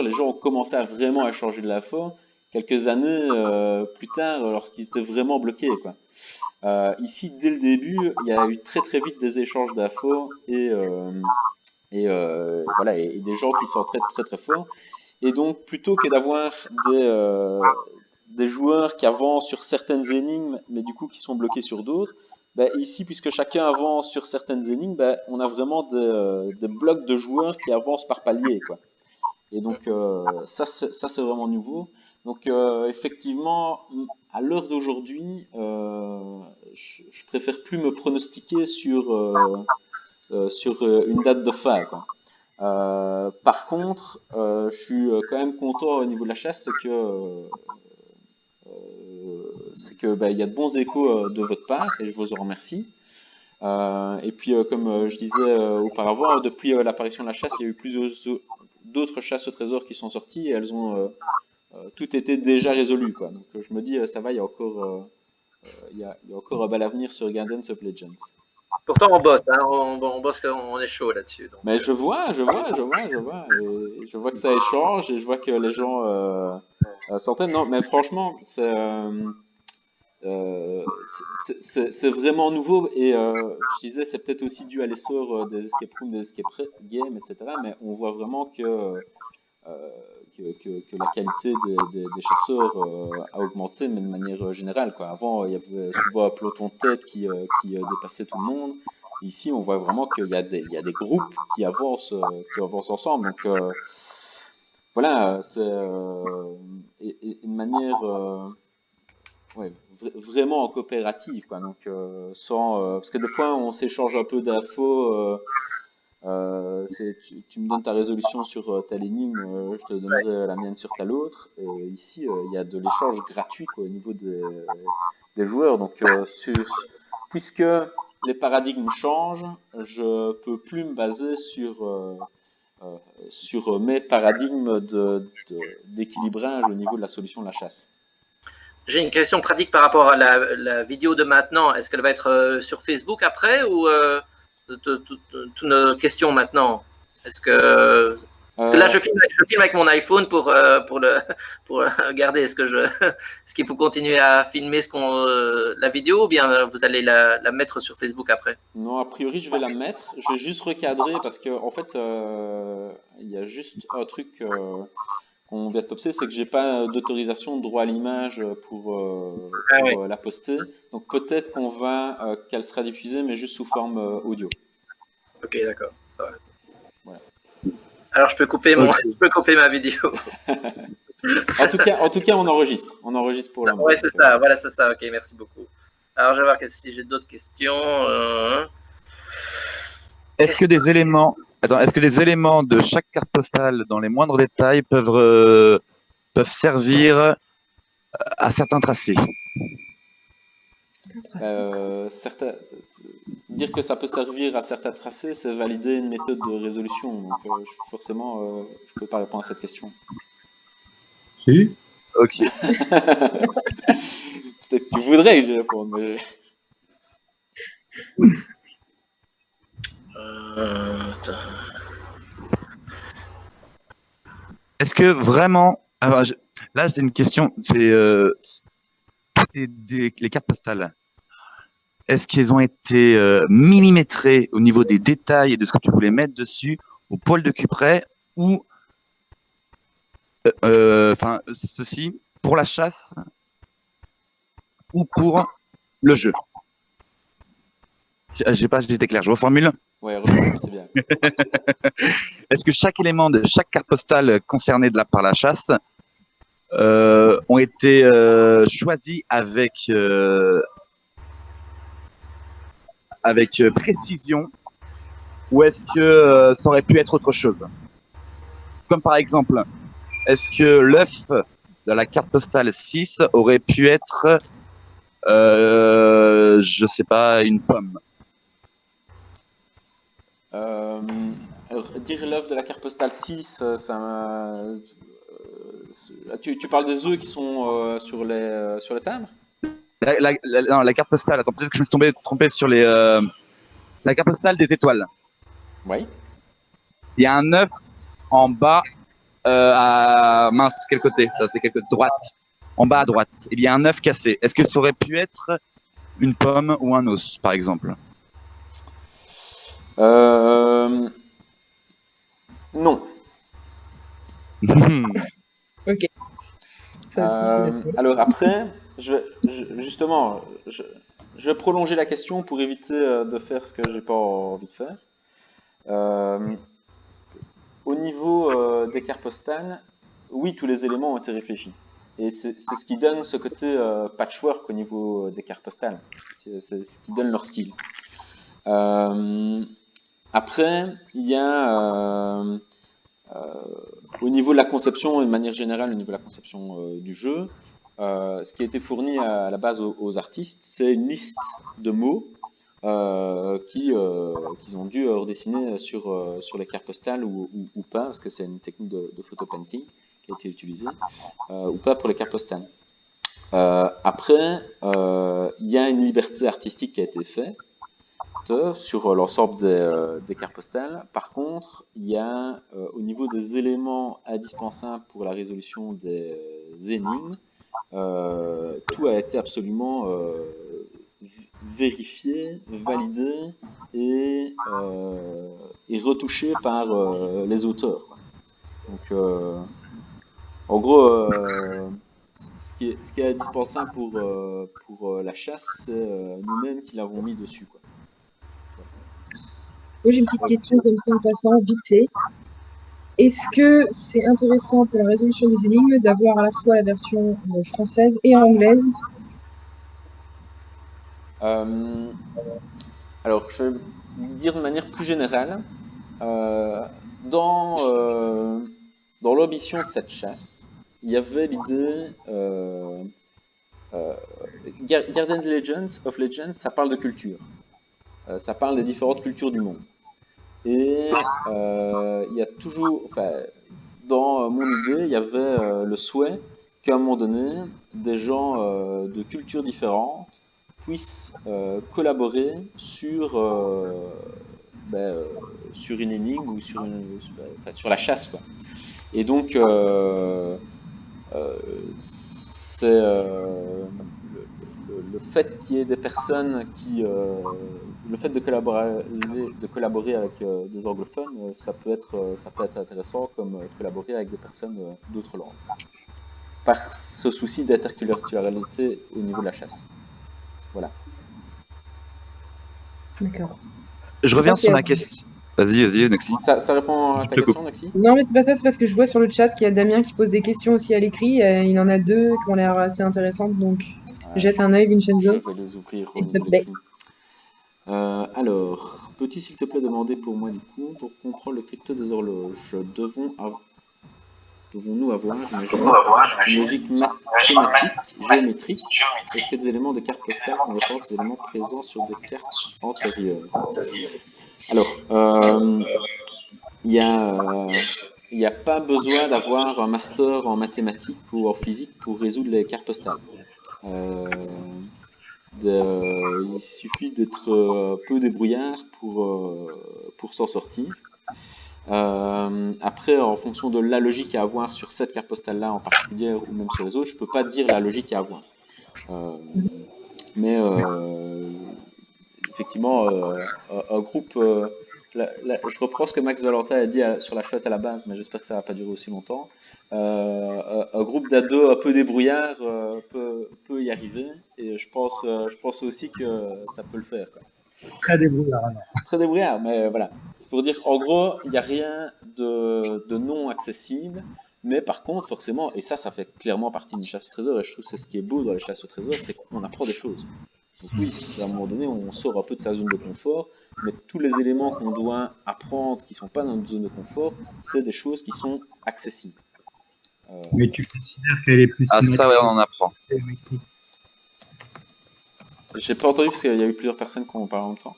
les gens ont commencé à vraiment échanger de l'info quelques années plus tard, lorsqu'ils étaient vraiment bloqués, quoi. Ici, dès le début, il y a eu très très vite des échanges d'infos et voilà, et des gens qui s'entraident très très fort. Et donc, plutôt que d'avoir des joueurs qui avancent sur certaines énigmes, mais du coup qui sont bloqués sur d'autres, ben, ici, puisque chacun avance sur certaines énigmes, ben, on a vraiment des blocs de joueurs qui avancent par palier, quoi. Et donc, ça, c'est vraiment nouveau. Donc, effectivement, à l'heure d'aujourd'hui, je préfère plus me pronostiquer sur une date de fin, quoi. Par contre, je suis quand même content au niveau de la chasse, c'est que il y a de bons échos de votre part et je vous en remercie. Et puis, comme je disais auparavant, depuis l'apparition de la chasse, il y a eu plusieurs d'autres chasses au trésor qui sont sorties et elles ont toutes été déjà résolues, quoi. Donc, je me dis, ça va, il y a encore un bel avenir sur Gardens of Legends. Pourtant, on bosse, hein, on bosse, on est chaud là-dessus. Mais je vois, et je vois que ça échange, et je vois que les gens s'entraînent. Non, mais franchement, c'est vraiment nouveau, et je disais, c'est peut-être aussi dû à l'essor des escape rooms, des escape games, etc. Mais on voit vraiment que la qualité des chasseurs a augmenté, mais de manière générale, quoi. Avant, il y avait souvent un peloton de tête qui dépassait tout le monde. Ici, on voit vraiment qu'il y a des groupes qui avancent ensemble. Donc, voilà, c'est une manière ouais, vraiment en coopérative, quoi. Donc, parce que des fois, on s'échange un peu d'infos Tu me donnes ta résolution sur telle énigme, je te donnerai la mienne sur telle autre. Et ici, il y a de l'échange gratuit quoi, au niveau des joueurs. Donc, puisque les paradigmes changent, je peux plus me baser sur mes paradigmes d'équilibrage au niveau de la solution de la chasse. J'ai une question pratique par rapport à la vidéo de maintenant. Est-ce qu'elle va être sur Facebook après ou toutes nos questions maintenant? Est-ce que parce que là, je filme avec mon iPhone pour regarder. Est-ce qu'il faut continuer à filmer la vidéo ou bien vous allez la mettre sur Facebook après? Non, a priori, je vais la mettre. Je vais juste recadrer parce que en fait, il y a juste un truc qu'on vient de popser, c'est que j'ai pas d'autorisation de droit à l'image pour la poster. Donc peut-être qu'elle sera diffusée, mais juste sous forme audio. Ok, d'accord, ça va. Voilà. Alors je peux couper ma vidéo. En tout cas, on enregistre. On enregistre pour la moment. Ouais, c'est ça. Voilà, c'est ça. Ok, merci beaucoup. Alors je vais voir si j'ai d'autres questions. Est-ce que des éléments de chaque carte postale, dans les moindres détails, peuvent servir à certains tracés? Dire que ça peut servir à certains tracés, c'est valider une méthode de résolution. Donc forcément, je peux pas répondre à cette question. Si. Ok. Peut-être que tu voudrais que j'y réponde, mais... Est-ce que vraiment... Alors, là, c'est une question. C'est les cartes postales. Est-ce qu'elles ont été millimétrées au niveau des détails et de ce que tu voulais mettre dessus, au poil de cul près, ou ceci pour la chasse ou pour le jeu? J'ai pas été clair. Je reformule. Ouais, c'est bien. Est-ce que chaque élément de chaque carte postale concernée par la chasse ont été choisis avec précision, ou est-ce que ça aurait pu être autre chose? Comme par exemple, est-ce que l'œuf de la carte postale 6 aurait pu être, je sais pas, une pomme? Alors, dire l'œuf de la carte postale 6, tu parles des œufs qui sont sur le timbre? Non, la carte postale, attends, peut-être que je me suis trompé sur la carte postale des étoiles. Oui. Il y a un œuf en bas quel côté? Ça, c'est droite. En bas à droite. Il y a un œuf cassé. Est-ce que ça aurait pu être une pomme ou un os, par exemple? Non. Ok. Alors après, je vais prolonger la question pour éviter de faire ce que j'ai pas envie de faire. Au niveau des cartes postales, oui, tous les éléments ont été réfléchis. Et c'est ce qui donne ce côté patchwork au niveau des cartes postales. C'est ce qui donne leur style. Après, il y a au niveau de la conception, et de manière générale, au niveau de la conception du jeu, ce qui a été fourni à la base aux artistes, c'est une liste de mots qu'ils ont dû redessiner sur les cartes postales ou pas, parce que c'est une technique de photopainting qui a été utilisée, ou pas pour les cartes postales. Après, il y a une liberté artistique qui a été faite sur l'ensemble des cartes postales. Par contre, il y a au niveau des éléments indispensables pour la résolution des énigmes, tout a été absolument vérifié, validé et retouché par les auteurs. Donc, en gros, ce qui est indispensable pour la chasse, c'est nous-mêmes qui l'avons mis dessus, quoi. Moi, j'ai une petite question comme ça en passant, vite fait. Est-ce que c'est intéressant pour la résolution des énigmes d'avoir à la fois la version française et anglaise? Alors, je vais dire de manière plus générale, dans l'ambition de cette chasse, il y avait l'idée. Guardians of Legends, ça parle de culture. Ça parle des différentes cultures du monde. Et il y a toujours. Enfin, dans mon idée, il y avait le souhait qu'à un moment donné, des gens de cultures différentes puissent collaborer sur une énigme ou sur la chasse, quoi. Et donc, c'est le fait qu'il y ait des personnes le fait de collaborer avec des anglophones, ça peut être intéressant comme collaborer avec des personnes d'autres langues. Par ce souci d'interculturalité au niveau de la chasse. Voilà. D'accord. Je reviens sur ma question. Vas-y, Noxy. Ça répond à ta question, Noxy? Non, mais c'est pas ça, c'est parce que je vois sur le chat qu'il y a Damien qui pose des questions aussi à l'écrit. Il en a deux qui ont l'air assez intéressantes, donc jette un œil, Vincenzo. Je vais les ouvrir au S'il te niveau de plaît. l'écrit. Alors, peux-tu s'il te plaît demander pour moi du coup, pour comprendre le crypto des horloges, devons-nous avoir une logique mathématique, géométrique? Est-ce que des éléments de cartes postales en référence des éléments présents sur des cartes antérieures? Alors, il n'y a pas besoin d'avoir un master en mathématiques ou en physique pour résoudre les cartes postales. Il suffit d'être peu débrouillard pour s'en sortir. Après, en fonction de la logique à avoir sur cette carte postale-là en particulier ou même sur les autres, je peux pas dire la logique à avoir. Mais effectivement, un groupe. Je reprends ce que Max Valentin a dit sur la chouette à la base, mais j'espère que ça va pas durer aussi longtemps. Un groupe d'ados un peu débrouillard peut y arriver, et je pense aussi que ça peut le faire, quoi. Très débrouillard. Alors. Très débrouillard, mais voilà. C'est pour dire, en gros, il n'y a rien de non accessible, mais par contre, forcément, et ça fait clairement partie d'une chasse au trésor, et je trouve que c'est ce qui est beau dans les chasses au trésor, c'est qu'on apprend des choses. Donc oui, à un moment donné, on sort un peu de sa zone de confort, mais tous les éléments qu'on doit apprendre qui ne sont pas dans notre zone de confort, c'est des choses qui sont accessibles. Mais tu considères qu'elle est plus... Ah ça, ouais, on en apprend. J'ai pas entendu parce qu'il y a eu plusieurs personnes qui ont parlé en même temps.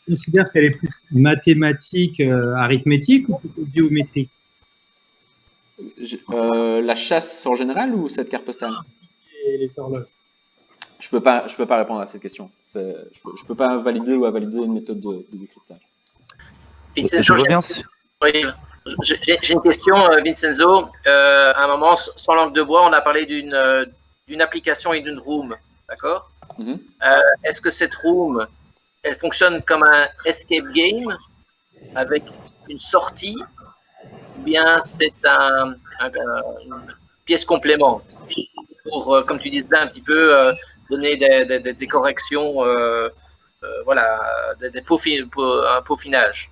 Tu considères qu'elle est plus mathématique, arithmétique ou plutôt géométrique? La chasse en général ou cette carte postale? Et les horloges. Je peux pas répondre à cette question. Je peux pas valider ou invalider une méthode de décryptage. Je reviens. Oui, j'ai une question, Vincenzo. À un moment, sans langue de bois, on a parlé d'une application et d'une room, d'accord? Est-ce que cette room, elle fonctionne comme un escape game avec une sortie, ou bien c'est une pièce complément pour, comme tu disais, un petit peu donner des corrections, voilà, un peaufinage.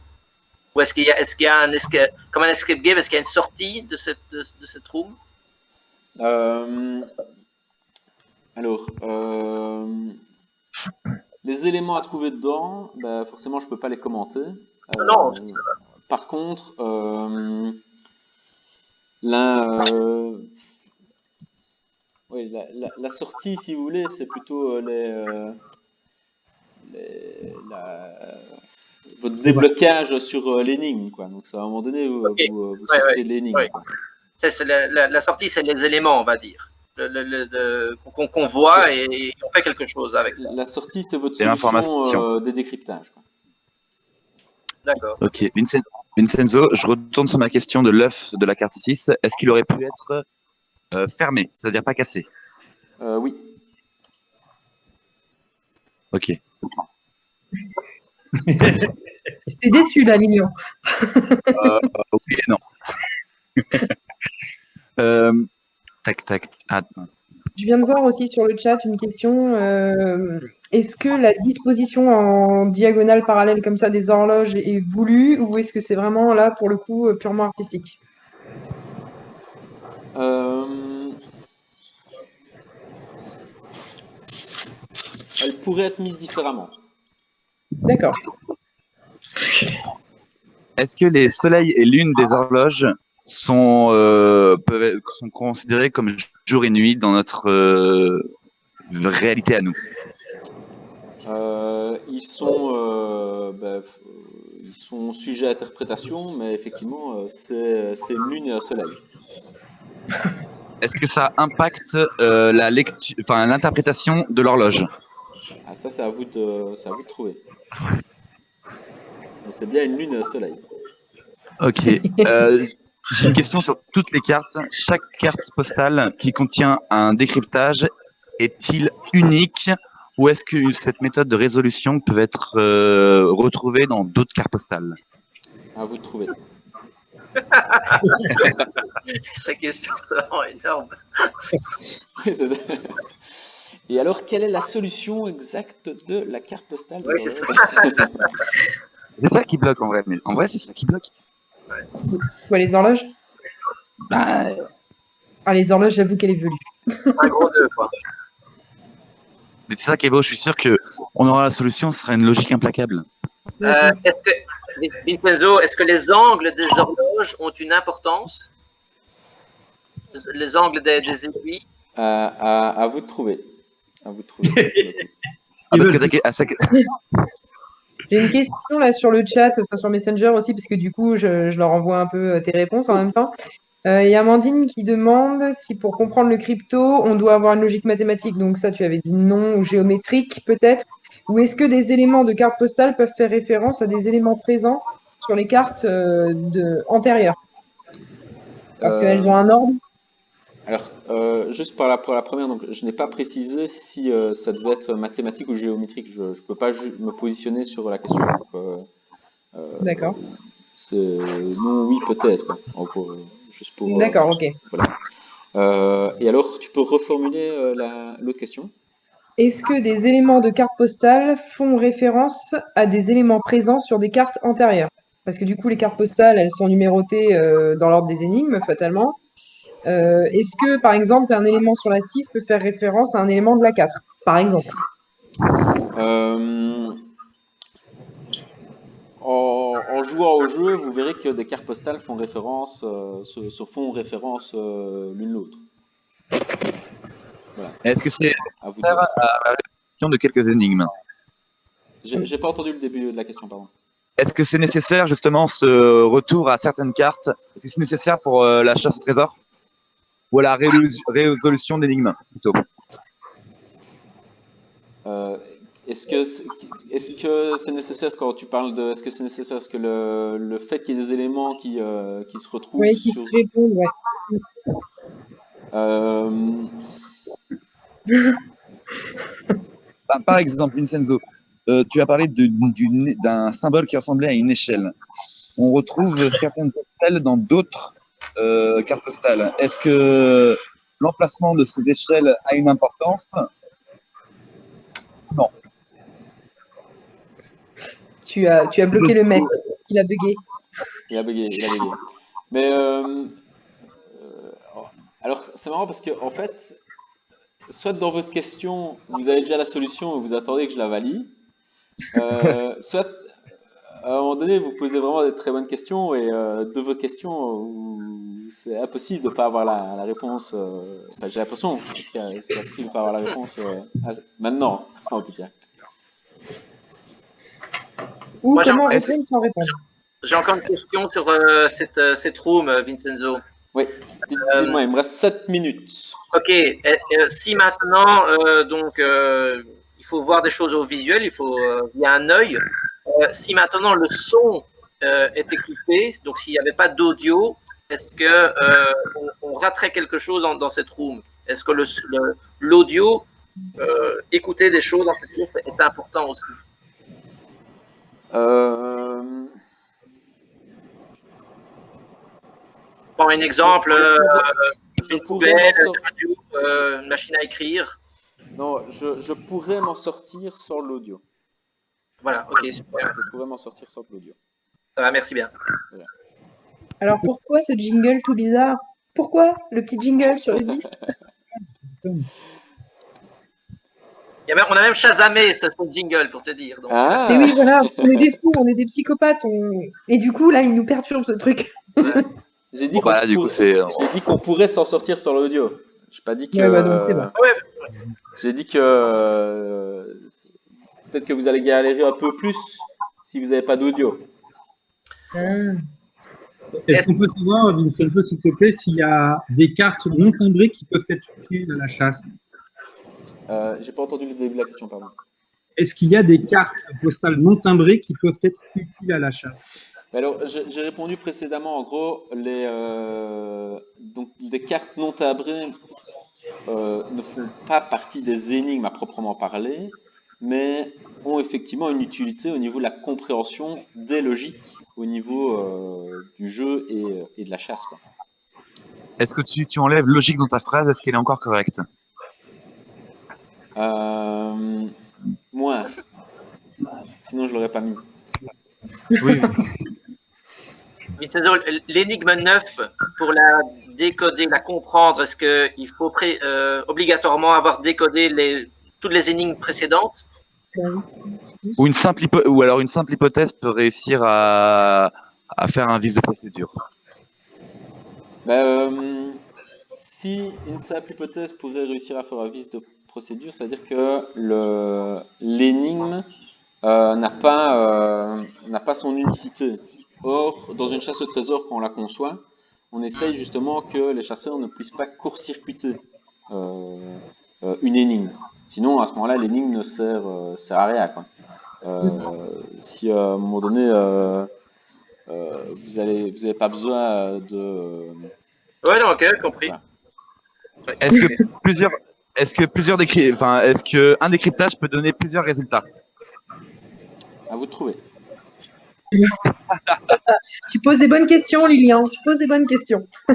Ou est-ce qu'il y a comme un escape game, est-ce qu'il y a une sortie de cette room? Alors, les éléments à trouver dedans, bah, forcément, je peux pas les commenter. Non. Par contre, oui, la sortie, si vous voulez, c'est plutôt votre déblocage sur l'énigme, quoi. Donc, c'est à un moment donné où vous sortez l'énigme. Ouais. La sortie, c'est les éléments, on va dire, qu'on voit et on fait quelque chose avec ça. La sortie, c'est votre solution des décryptages, quoi. D'accord. Ok, Vincenzo, je retourne sur ma question de l'œuf de la carte 6. Est-ce qu'il aurait pu être fermé, c'est-à-dire pas cassé? Oui. Ok. T'es déçu là, Lilian. Oui et non. Tac. Ah, Je viens de voir aussi sur le chat une question. Est-ce que la disposition en diagonale parallèle comme ça des horloges est voulue ou est-ce que c'est vraiment là pour le coup purement artistique? Elle pourrait être mise différemment. D'accord. est-ce que les soleils et lunes des horloges sont considérés comme jour et nuit dans notre réalité à nous? Ils sont sujets à interprétation, mais effectivement, c'est une lune et un soleil. Est-ce que ça impacte la lecture, enfin l'interprétation de l'horloge? Ah, ça, c'est à vous de trouver. Mais c'est bien une lune et un soleil. Ok. J'ai une question sur toutes les cartes. Chaque carte postale qui contient un décryptage est-il unique ou est-ce que cette méthode de résolution peut être retrouvée dans d'autres cartes postales? À vous de trouver. Cette question, c'est vraiment énorme. Oui, c'est ça. Et alors, quelle est la solution exacte de la carte postale? Oui, c'est ça. C'est ça qui bloque en vrai. Mais en vrai, c'est ça qui bloque. Quoi, les horloges? Bah, Ah, les horloges, j'avoue qu'elle est velue. C'est un gros 2, quoi. mais c'est ça qui est beau. Je suis sûr que on aura la solution. Ce sera une logique implacable. Vincenzo, est-ce que les angles des horloges ont une importance? Les angles des aiguilles? À vous de trouver. À vous de trouver. Ah, parce que J'ai une question là sur le chat, enfin sur Messenger aussi, parce que du coup, je leur envoie un peu tes réponses en même temps. Il y a Amandine qui demande si pour comprendre le crypto, on doit avoir une logique mathématique. Donc ça, tu avais dit non, ou géométrique peut-être. Ou est-ce que des éléments de cartes postales peuvent faire référence à des éléments présents sur les cartes antérieures? Parce qu'elles ont un ordre. Alors, juste pour la première, donc, je n'ai pas précisé si ça devait être mathématique ou géométrique. Je ne peux pas me positionner sur la question. Donc, D'accord. c'est non, oui, peut-être, quoi. En gros, juste pour. D'accord, ok. Voilà. Et alors, tu peux reformuler l'autre question? Est-ce que des éléments de cartes postales font référence à des éléments présents sur des cartes antérieures? Parce que du coup, les cartes postales, elles sont numérotées dans l'ordre des énigmes, fatalement. Est-ce que, par exemple, un élément sur la 6 peut faire référence à un élément de la 4, par exemple? En jouant au jeu, vous verrez que des cartes postales font référence, se font référence l'une l'autre. Voilà. est-ce que c'est À vous à la résolution de quelques énigmes? J'ai pas entendu le début de la question, pardon. Est-ce que c'est nécessaire justement ce retour à certaines cartes? Est-ce que c'est nécessaire pour la chasse au trésor ou à la résolution d'énigmes plutôt? Est-ce que c'est nécessaire quand tu parles de est-ce que c'est nécessaire est-ce que le fait qu'il y ait des éléments qui se retrouvent Oui, qui se répondent, ouais. Par exemple, Vincenzo, tu as parlé d'un symbole qui ressemblait à une échelle. On retrouve certaines échelles dans d'autres cartes postales. Est-ce que l'emplacement de ces échelles a une importance? Non. Tu as bloqué le mec, il a bugué. Il a bugué. Mais alors c'est marrant parce que en fait, soit dans votre question vous avez déjà la solution et vous attendez que je la valide, soit à un moment donné vous posez vraiment des très bonnes questions et de vos questions c'est impossible de ne pas avoir la réponse. Enfin, j'ai l'impression que c'est impossible de ne pas avoir la réponse maintenant, en tout cas. Ou Moi, comment répondre sans répondre? J'ai encore une question sur cette room, Vincenzo. Oui, dites-moi, il me reste 7 minutes. Ok, si maintenant, il faut voir des choses au visuel, il y a un œil. Si maintenant le son était coupé, donc s'il n'y avait pas d'audio, est-ce que on raterait quelque chose dans cette room? Est-ce que l'audio, écouter des choses dans cette pièce est important aussi? Prends un exemple, une poubelle, une machine à écrire. Non, je pourrais m'en sortir sans l'audio. Voilà, ok, super. Je pourrais m'en sortir sans l'audio. Ça va, merci bien. Voilà. Alors pourquoi ce jingle tout bizarre? Pourquoi le petit jingle sur les disques? On a même Shazamé ce jingle pour te dire. Donc. Ah. Et oui, voilà, on est des fous, on est des psychopathes. Et du coup, là, il nous perturbe ce truc. Ouais. J'ai dit qu'on pourrait s'en sortir sur l'audio. J'ai pas dit que. Ouais, bah, donc c'est bon. J'ai dit que peut-être que vous allez galérer un peu plus si vous n'avez pas d'audio. Est-ce qu'on peut savoir, Vincenzo, s'il te plaît, s'il y a des cartes non timbrées qui peuvent être utiles à la chasse? J'ai pas entendu le début de la question, pardon. Est-ce qu'il y a des cartes postales non timbrées qui peuvent être utiles à la chasse? Alors, j'ai répondu précédemment, en gros, donc, les cartes non timbrées ne font pas partie des énigmes à proprement parler, mais ont effectivement une utilité au niveau de la compréhension des logiques, au niveau du jeu et de la chasse, quoi. Est-ce que tu enlèves logique dans ta phrase? Est-ce qu'elle est encore correcte? Moins. Sinon, je l'aurais pas mis. Oui. Vincenzo, l'énigme 9, pour la décoder, la comprendre, est-ce qu'il faut obligatoirement avoir décodé toutes les énigmes précédentes? Ou alors une simple hypothèse peut réussir à faire un vice de procédure. Si une simple hypothèse pourrait réussir à faire un vice de procédure, c'est-à-dire que l'énigme n'a pas son unicité. Or, dans une chasse au trésor, quand on la conçoit, on essaye justement que les chasseurs ne puissent pas court-circuiter une énigme. Sinon, à ce moment-là, l'énigme ne sert à rien, quoi. Si à un moment donné, vous avez pas besoin de... Ouais, non, ok, compris. Voilà. Est-ce qu'un décryptage peut donner plusieurs résultats? À vous de trouver. Tu poses des bonnes questions, Lilian. Tu poses des bonnes questions. Ça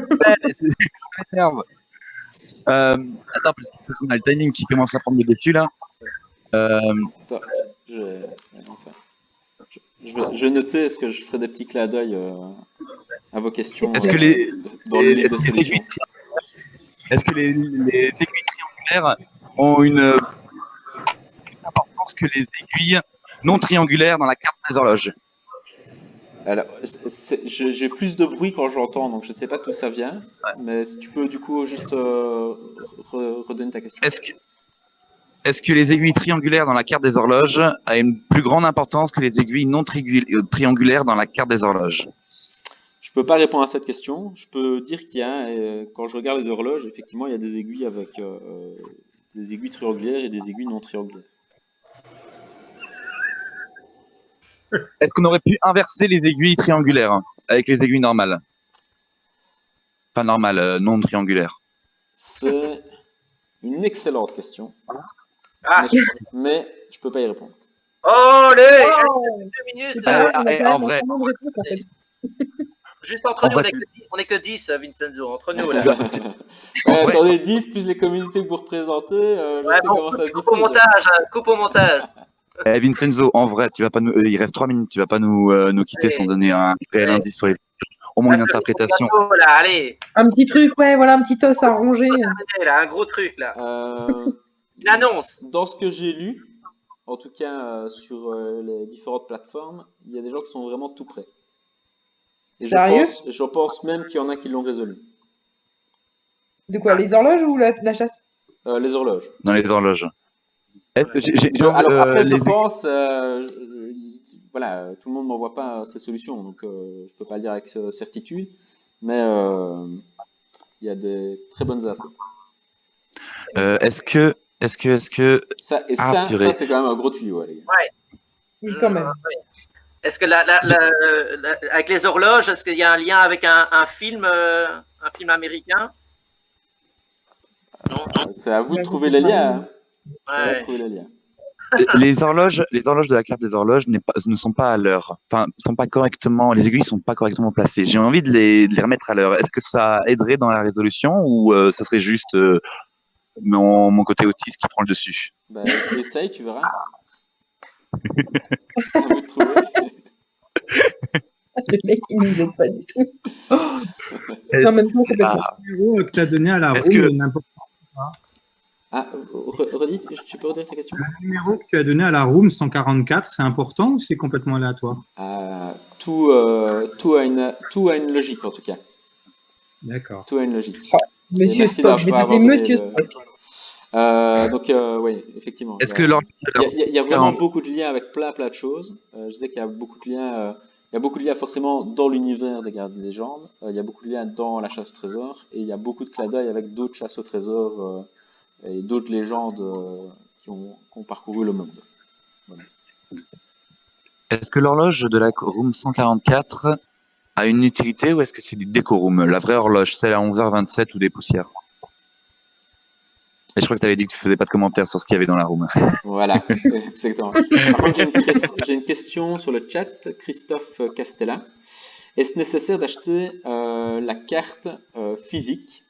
m'énerve. Attends, parce que on a le timing qui commence à prendre le dessus là. Attends, je vais noter, est-ce que je ferai des petits clins d'œil à vos questions Est-ce que dans le livre de solutions. Est-ce que les aiguilles triangulaires ont une importance que les aiguilles non triangulaires dans la carte des horloges? Alors, j'ai plus de bruit quand j'entends, donc je ne sais pas d'où ça vient, mais si tu peux du coup juste redonner ta question. Est-ce que les aiguilles triangulaires dans la carte des horloges a une plus grande importance que les aiguilles non triangulaires dans la carte des horloges? Je peux pas répondre à cette question. Je peux dire qu'il y a, quand je regarde les horloges, effectivement, il y a des aiguilles avec des aiguilles triangulaires et des aiguilles non triangulaires. Est-ce qu'on aurait pu inverser les aiguilles triangulaires avec les aiguilles normales? Pas normales, non triangulaires. C'est une excellente question. Ah. Mais je peux pas y répondre. Oh, les 2 minutes. En vrai. Réponse, en fait. Juste entre nous, on est que 10, Vincenzo, entre nous là. Attendez, 10 plus les communautés que vous représentez, je sais comment ça se diffuse. Coupe au montage. Vincenzo, en vrai, il reste 3 minutes, tu vas pas nous quitter sans donner un réel indice sur les au moins une interprétation. Là, allez. Un petit truc, ouais, voilà, un petit os à ronger. Là, un gros truc là. Une annonce. Dans ce que j'ai lu, en tout cas sur les différentes plateformes, il y a des gens qui sont vraiment tout prêts. Et je pense même qu'il y en a qui l'ont résolu. De quoi, les horloges ou la chasse? Les horloges. Dans les horloges. Alors après, je pense, voilà, tout le monde m'envoie pas ces solutions, donc je peux pas le dire avec certitude, mais il y a des très bonnes infos. Est-ce que ça c'est quand même un gros tuyau, les gars. Ouais. Quand même. Est-ce que avec les horloges, est-ce qu'il y a un lien avec un film américain? Non. C'est à vous de trouver les liens. Les horloges de la carte des horloges ne sont pas à l'heure. Enfin, les aiguilles sont pas correctement placées. J'ai envie de les remettre à l'heure. Est-ce que ça aiderait dans la résolution ou ça serait juste mon côté autiste qui prend le dessus? Essaye, tu verras. Le mec, il nous aide pas du tout. C'est en même temps complètement. Que tu as donné à la roue, n'importe quoi. Ah, redis, tu peux redire ta question? Le numéro que tu as donné à la room 144, c'est important ou c'est complètement aléatoire? Tout a une logique, en tout cas. D'accord. Tout a une logique. Monsieur Et merci Spock, je vais d'avoir t'appeler donné Monsieur le- Spock. Donc, oui, effectivement. Est-ce que leur... Il y a vraiment beaucoup de liens avec plein de choses. Je disais qu'il y a beaucoup de liens. Il y a beaucoup de liens forcément dans l'univers des Gardes des légendes. Il y a beaucoup de liens dans la chasse au trésor. Et il y a beaucoup de clins d'œil avec d'autres chasses au trésor et d'autres légendes qui ont parcouru le monde. Voilà. Est-ce que l'horloge de la room 144 a une utilité ou est-ce que c'est du décorum? La vraie horloge, celle à 11h27 ou des poussières? Et je crois que tu avais dit que tu faisais pas de commentaires sur ce qu'il y avait dans la room. Voilà, exactement. Par contre, j'ai une question sur le chat. Christophe Castella. Est-ce nécessaire d'acheter la carte physique?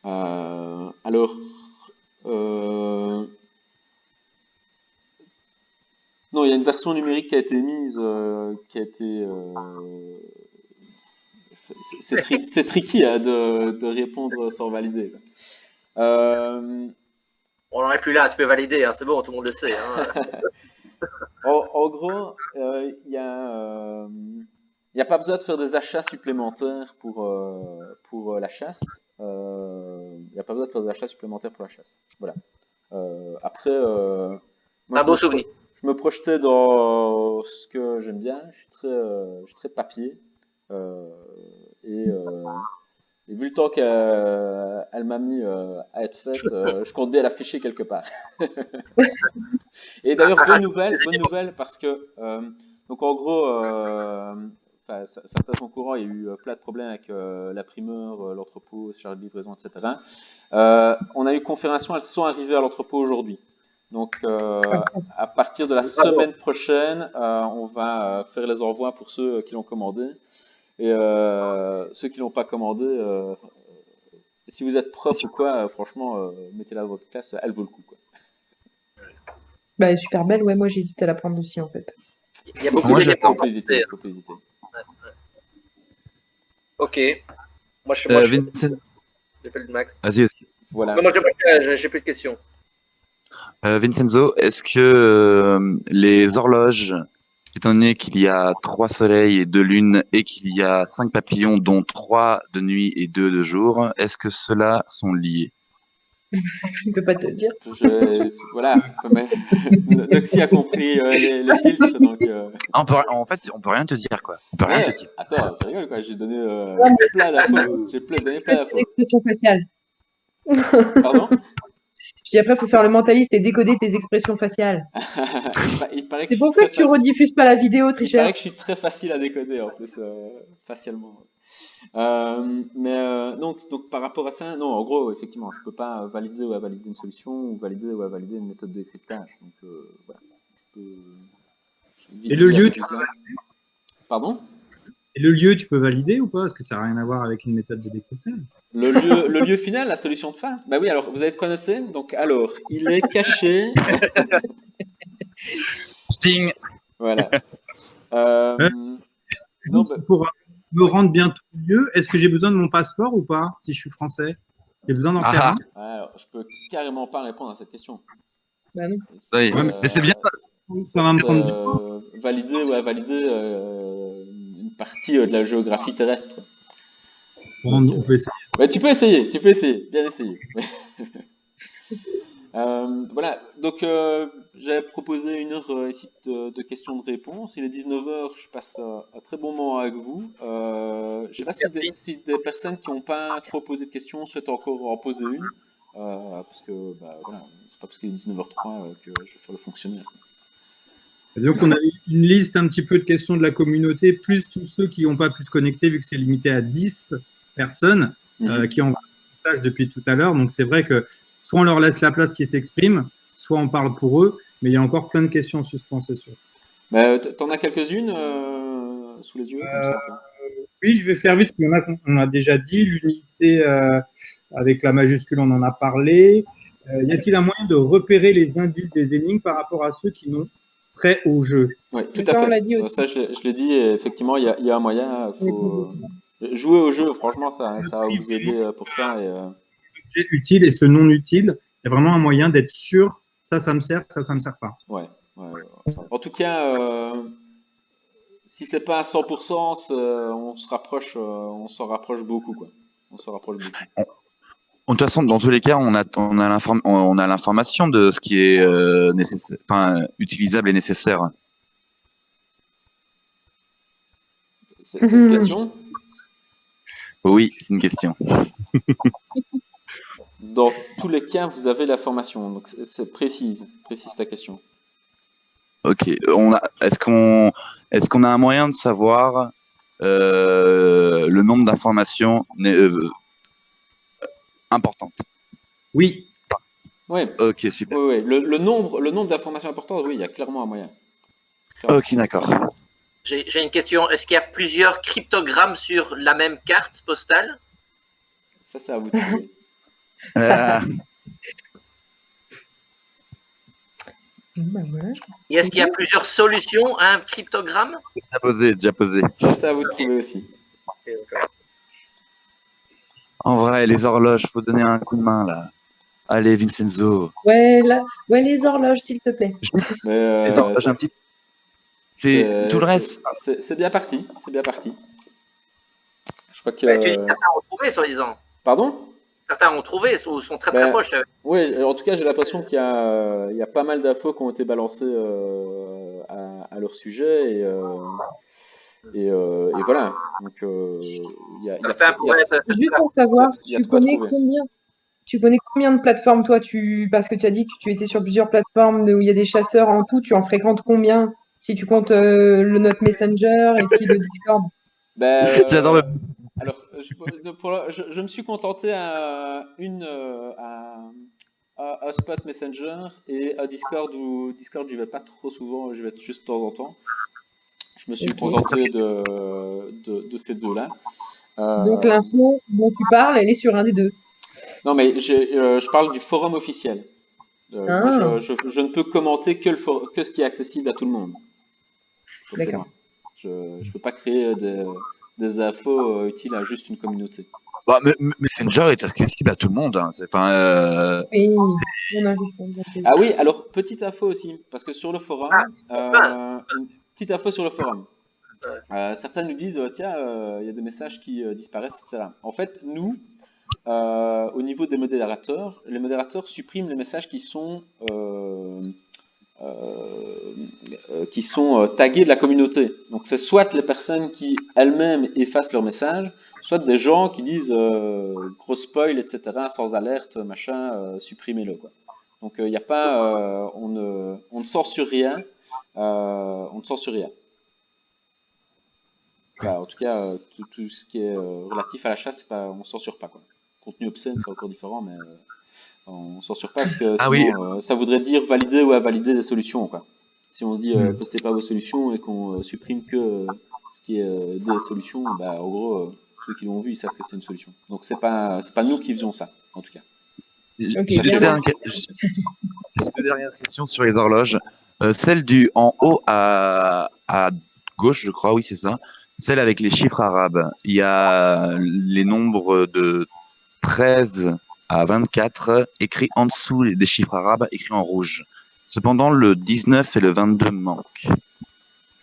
Alors, non, il y a une version numérique qui a été mise, qui a été. C'est tricky hein, de répondre sans valider. On n'en est plus là, tu peux valider, hein, c'est bon, tout le monde le sait. Hein. En gros, il n'y a pas besoin de faire des achats supplémentaires pour la chasse. Il n'y a pas besoin de faire des achats supplémentaires pour la chasse. Voilà. Après, moi, Un beau souvenir. je me projetais dans ce que j'aime bien. Je suis très papier. Et vu le temps qu'elle m'a mis à être faite, je compte bien l'afficher quelque part. Et d'ailleurs, bonne nouvelle, parce que, donc en gros, certains sont au courant, il y a eu plein de problèmes avec la primeur, l'entrepôt, charge de livraison, etc. On a eu confirmation, elles sont arrivées à l'entrepôt aujourd'hui. Donc, à partir de la semaine prochaine, on va faire les envois pour ceux qui l'ont commandé. Et ceux qui l'ont pas commandé, si vous êtes prof ou quoi, franchement, mettez-la dans votre classe, elle vaut le coup, quoi. Bah, elle est super belle, ouais, moi j'hésite à la prendre aussi en fait. Il y a beaucoup Moi, d'éléments. Faut pas hésiter, faut pas hésiter. Ok. Moi, je Vincent, fais le max. vas-y. Voilà. Non, moi, j'ai plus de questions. Vincenzo, est-ce que les horloges, étant donné qu'il y a 3 soleils et 2 lunes et qu'il y a 5 papillons, dont 3 de nuit et 2 de jour, est-ce que ceux-là sont liés? Je ne peux pas te dire. Voilà. Mais Noxy a compris les filtres, donc. En fait, on peut rien te dire, quoi. On peut rien te dire. Attends, tu rigoles, quoi. J'ai donné plein d'infos. J'ai donné plein d'infos. Expression faciale. Pardon? Je dis après, il faut faire le mentaliste et décoder tes expressions faciales. Il paraît que C'est pour ça que tu rediffuses pas la vidéo, Il tricheur. paraît que je suis très facile à décoder en plus, facialement. Donc par rapport à ça, non, en gros, effectivement, je peux pas valider ou invalider une solution ou valider ou invalider une méthode de décryptage. Donc voilà. Et le lieu, Pardon? Et le lieu, tu peux valider ou pas? Parce que ça n'a rien à voir avec une méthode de décryptage. Le lieu final, la solution de fin. Bah oui, alors vous avez de quoi noter? Donc alors, il est caché. Sting. Voilà. Pour me rendre bientôt au lieu, est-ce que j'ai besoin de mon passeport ou pas, si je suis français? J'ai besoin d'en faire un? Alors, je peux carrément pas répondre à cette question. Bah non. Oui, mais c'est bien. Ça va me prendre du temps. Valider ou invalider une partie de la géographie terrestre. Bon, on peut essayer. Ouais, tu peux essayer, bien essayer. Voilà, donc j'avais proposé une heure ici de questions de réponses. Il est 19h, je passe un très bon moment avec vous. Je ne sais pas si des personnes qui n'ont pas trop posé de questions souhaitent encore en poser une. Parce que, bah, voilà, c'est pas parce qu'il est 19h03 que je vais faire le fonctionnaire. Donc, on a une liste un petit peu de questions de la communauté, plus tous ceux qui n'ont pas pu se connecter, vu que c'est limité à 10 personnes qui envoient un message depuis tout à l'heure. Donc, c'est vrai que soit on leur laisse la place qui s'expriment, soit on parle pour eux, mais il y a encore plein de questions en suspens, c'est sûr. T'en as quelques-unes sous les yeux comme ça, oui, je vais faire vite, parce qu'il y en a qu'on a déjà dit. L'unité avec la majuscule, on en a parlé. Y a-t-il un moyen de repérer les indices des énigmes par rapport à ceux qui n'ont trait au jeu? Oui, tout à fait. Ça, je l'ai dit, et effectivement, il y a un moyen. Faut jouer au jeu, franchement, ça va vous aider pour ça. Utile et ce non utile, Il y a vraiment un moyen d'être sûr, ça me sert, ça me sert pas. Ouais. En tout cas, si c'est pas à 100%, on s'en rapproche beaucoup, quoi. On s'en rapproche beaucoup. De toute façon, dans tous les cas, on a l'information de ce qui est nécessaire, enfin, utilisable et nécessaire. C'est une question? Oui, c'est une question. Dans tous les cas, vous avez l'information, donc c'est précise ta question. Ok. Est-ce qu'on a un moyen de savoir le nombre d'informations importantes? Oui. Ouais. Ok, super. Ouais. Le nombre d'informations importantes, oui, il y a clairement un moyen. Ok, d'accord. J'ai une question. Est-ce qu'il y a plusieurs cryptogrammes sur la même carte postale? Ça, c'est à vous de trouver. Et est-ce qu'il y a plusieurs solutions à un cryptogramme? Déjà posé. Ça, c'est à vous de trouver aussi. En vrai, les horloges, faut donner un coup de main là. Allez, Vincenzo. Ouais, les horloges, s'il te plaît. Mais, Les horloges, un petit. C'est tout le reste. C'est bien parti. C'est bien parti. Je crois que. Tu dis que certains ont trouvé, soi-disant. Pardon? Certains ont trouvé, sont très très proches. Oui, en tout cas, j'ai l'impression qu'il y a pas mal d'infos qui ont été balancées à leur sujet et voilà. Donc, il y a Juste pour savoir, il y a de quoi trouver. tu connais combien de plateformes, toi, parce que tu as dit que tu étais sur plusieurs plateformes où il y a des chasseurs en tout, tu en fréquentes combien? Si tu comptes le Note Messenger et puis le Discord. J'adore le. Alors, je me suis contenté à Spot Messenger et à Discord où Discord j'y vais pas trop souvent, je vais juste de temps en temps. Je me suis contenté de ces deux-là. Donc l'info dont tu parles, elle est sur un des deux. Non, mais je parle du forum officiel. Moi, je ne peux commenter que ce qui est accessible à tout le monde. D'accord. Je ne peux pas créer des infos utiles à juste une communauté. Bah, Messenger est accessible à tout le monde. Hein. Ah oui, alors petite info aussi, parce que sur le forum, une petite info sur le forum. Certains nous disent, tiens, il y a des messages qui disparaissent, etc. En fait, nous, au niveau des modérateurs, les modérateurs suppriment les messages qui sont tagués de la communauté. Donc c'est soit les personnes qui elles-mêmes effacent leurs messages, soit des gens qui disent gros spoil, etc., sans alerte, machin, supprimez-le, quoi. Donc il n'y a pas, on ne censure rien, on ne censure rien. Enfin, en tout cas, tout ce qui est relatif à la chasse, on ne censure pas, quoi. Contenu obscène, c'est encore différent, mais on ne censure pas parce que sinon, ça voudrait dire valider ou invalider des solutions, quoi. Si on se dit postez pas vos solutions et qu'on supprime que ce qui est des solutions, bah, en gros, ceux qui l'ont vu, ils savent que c'est une solution. Donc c'est pas nous qui faisons ça, en tout cas. J'ai deux dernières questions sur les horloges. Celle du en haut à gauche, je crois, oui, c'est ça. Celle avec les chiffres arabes. Il y a les nombres de 13 à 24 écrits en dessous des chiffres arabes, écrits en rouge. Cependant, le 19 et le 22 manquent.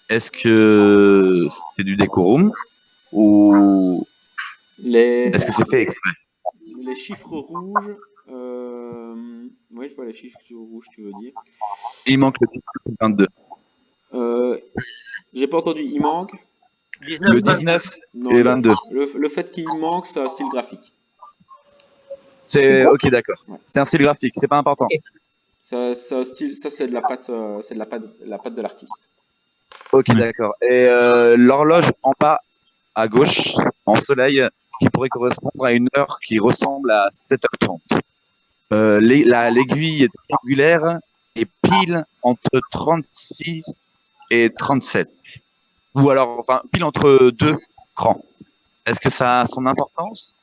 Est-ce que c'est du décorum ou est-ce que c'est fait exprès? Les chiffres rouges, oui, je vois les chiffres rouges, tu veux dire. Il manque le 19 et le 22. J'ai pas entendu, il manque le 19 et le 22. Le fait qu'il manque, c'est un style graphique. C'est ok, d'accord. Ouais. C'est un style graphique, c'est pas important. Okay. C'est un style, ça c'est de la patte, de l'artiste. Ok, d'accord. Et l'horloge en bas à gauche, en soleil, qui pourrait correspondre à une heure qui ressemble à 7h30. L'aiguille est triangulaire et pile entre 36 et 37. Ou alors, enfin, pile entre deux crans. Est-ce que ça a son importance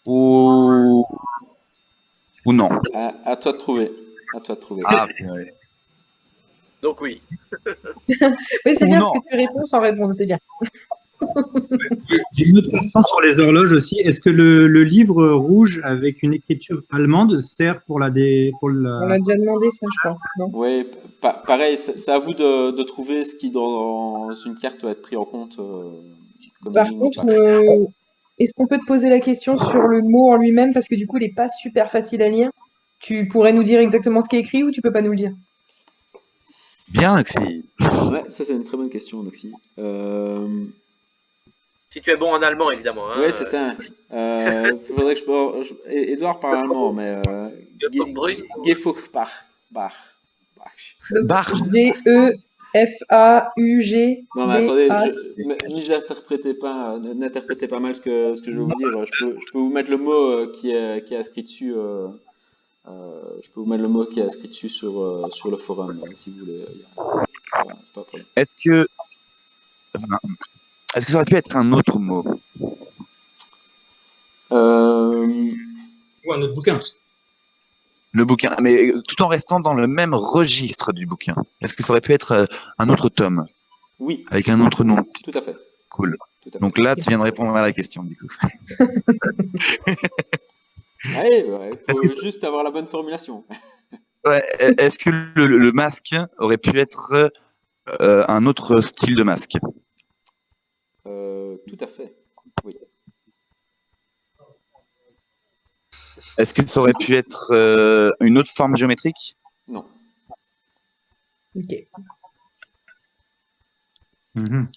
ou non? À toi de trouver. Ah, ouais. Donc oui. Oui, c'est bien parce que tu réponds sans répondre, c'est bien. J'ai une autre question sur les horloges aussi. Est-ce que le livre rouge avec une écriture allemande sert pour On l'a déjà demandé ça, je crois. Non? Oui, pareil, c'est à vous de trouver ce qui dans une carte doit être pris en compte comme Par énigme ou contre, pas. est-ce qu'on peut te poser la question sur le mot en lui-même? Parce que du coup, il n'est pas super facile à lire. Tu pourrais nous dire exactement ce qui est écrit ou tu peux pas nous le dire? Bien, Alexis. Ouais, ça c'est une très bonne question, Noxy. Si tu es bon en allemand, évidemment. Hein, Ouais, c'est ça. Faudrait que Edouard parle allemand, mais Gefuchbach. Bach. Bach. G-E-F-A-U-G. Non, mais attendez, B-A. n'interprétez pas mal ce que je vais vous dire. Je peux vous mettre le mot qui est inscrit dessus. Je peux vous mettre le mot qui est inscrit dessus sur le forum, si vous voulez. C'est pas un problème. Est-ce que ça aurait pu être un autre mot? ou un autre bouquin? Le bouquin, mais tout en restant dans le même registre du bouquin. Est-ce que ça aurait pu être un autre tome? Oui. Avec un autre nom? Tout à fait. Cool. Tout à fait. Donc là, tu viens de répondre à la question, du coup. Ouais, faut juste avoir la bonne formulation. Ouais, est-ce que le masque aurait pu être un autre style de masque? Tout à fait. Oui. Est-ce que ça aurait pu être une autre forme géométrique? Non. Ok. Mhm.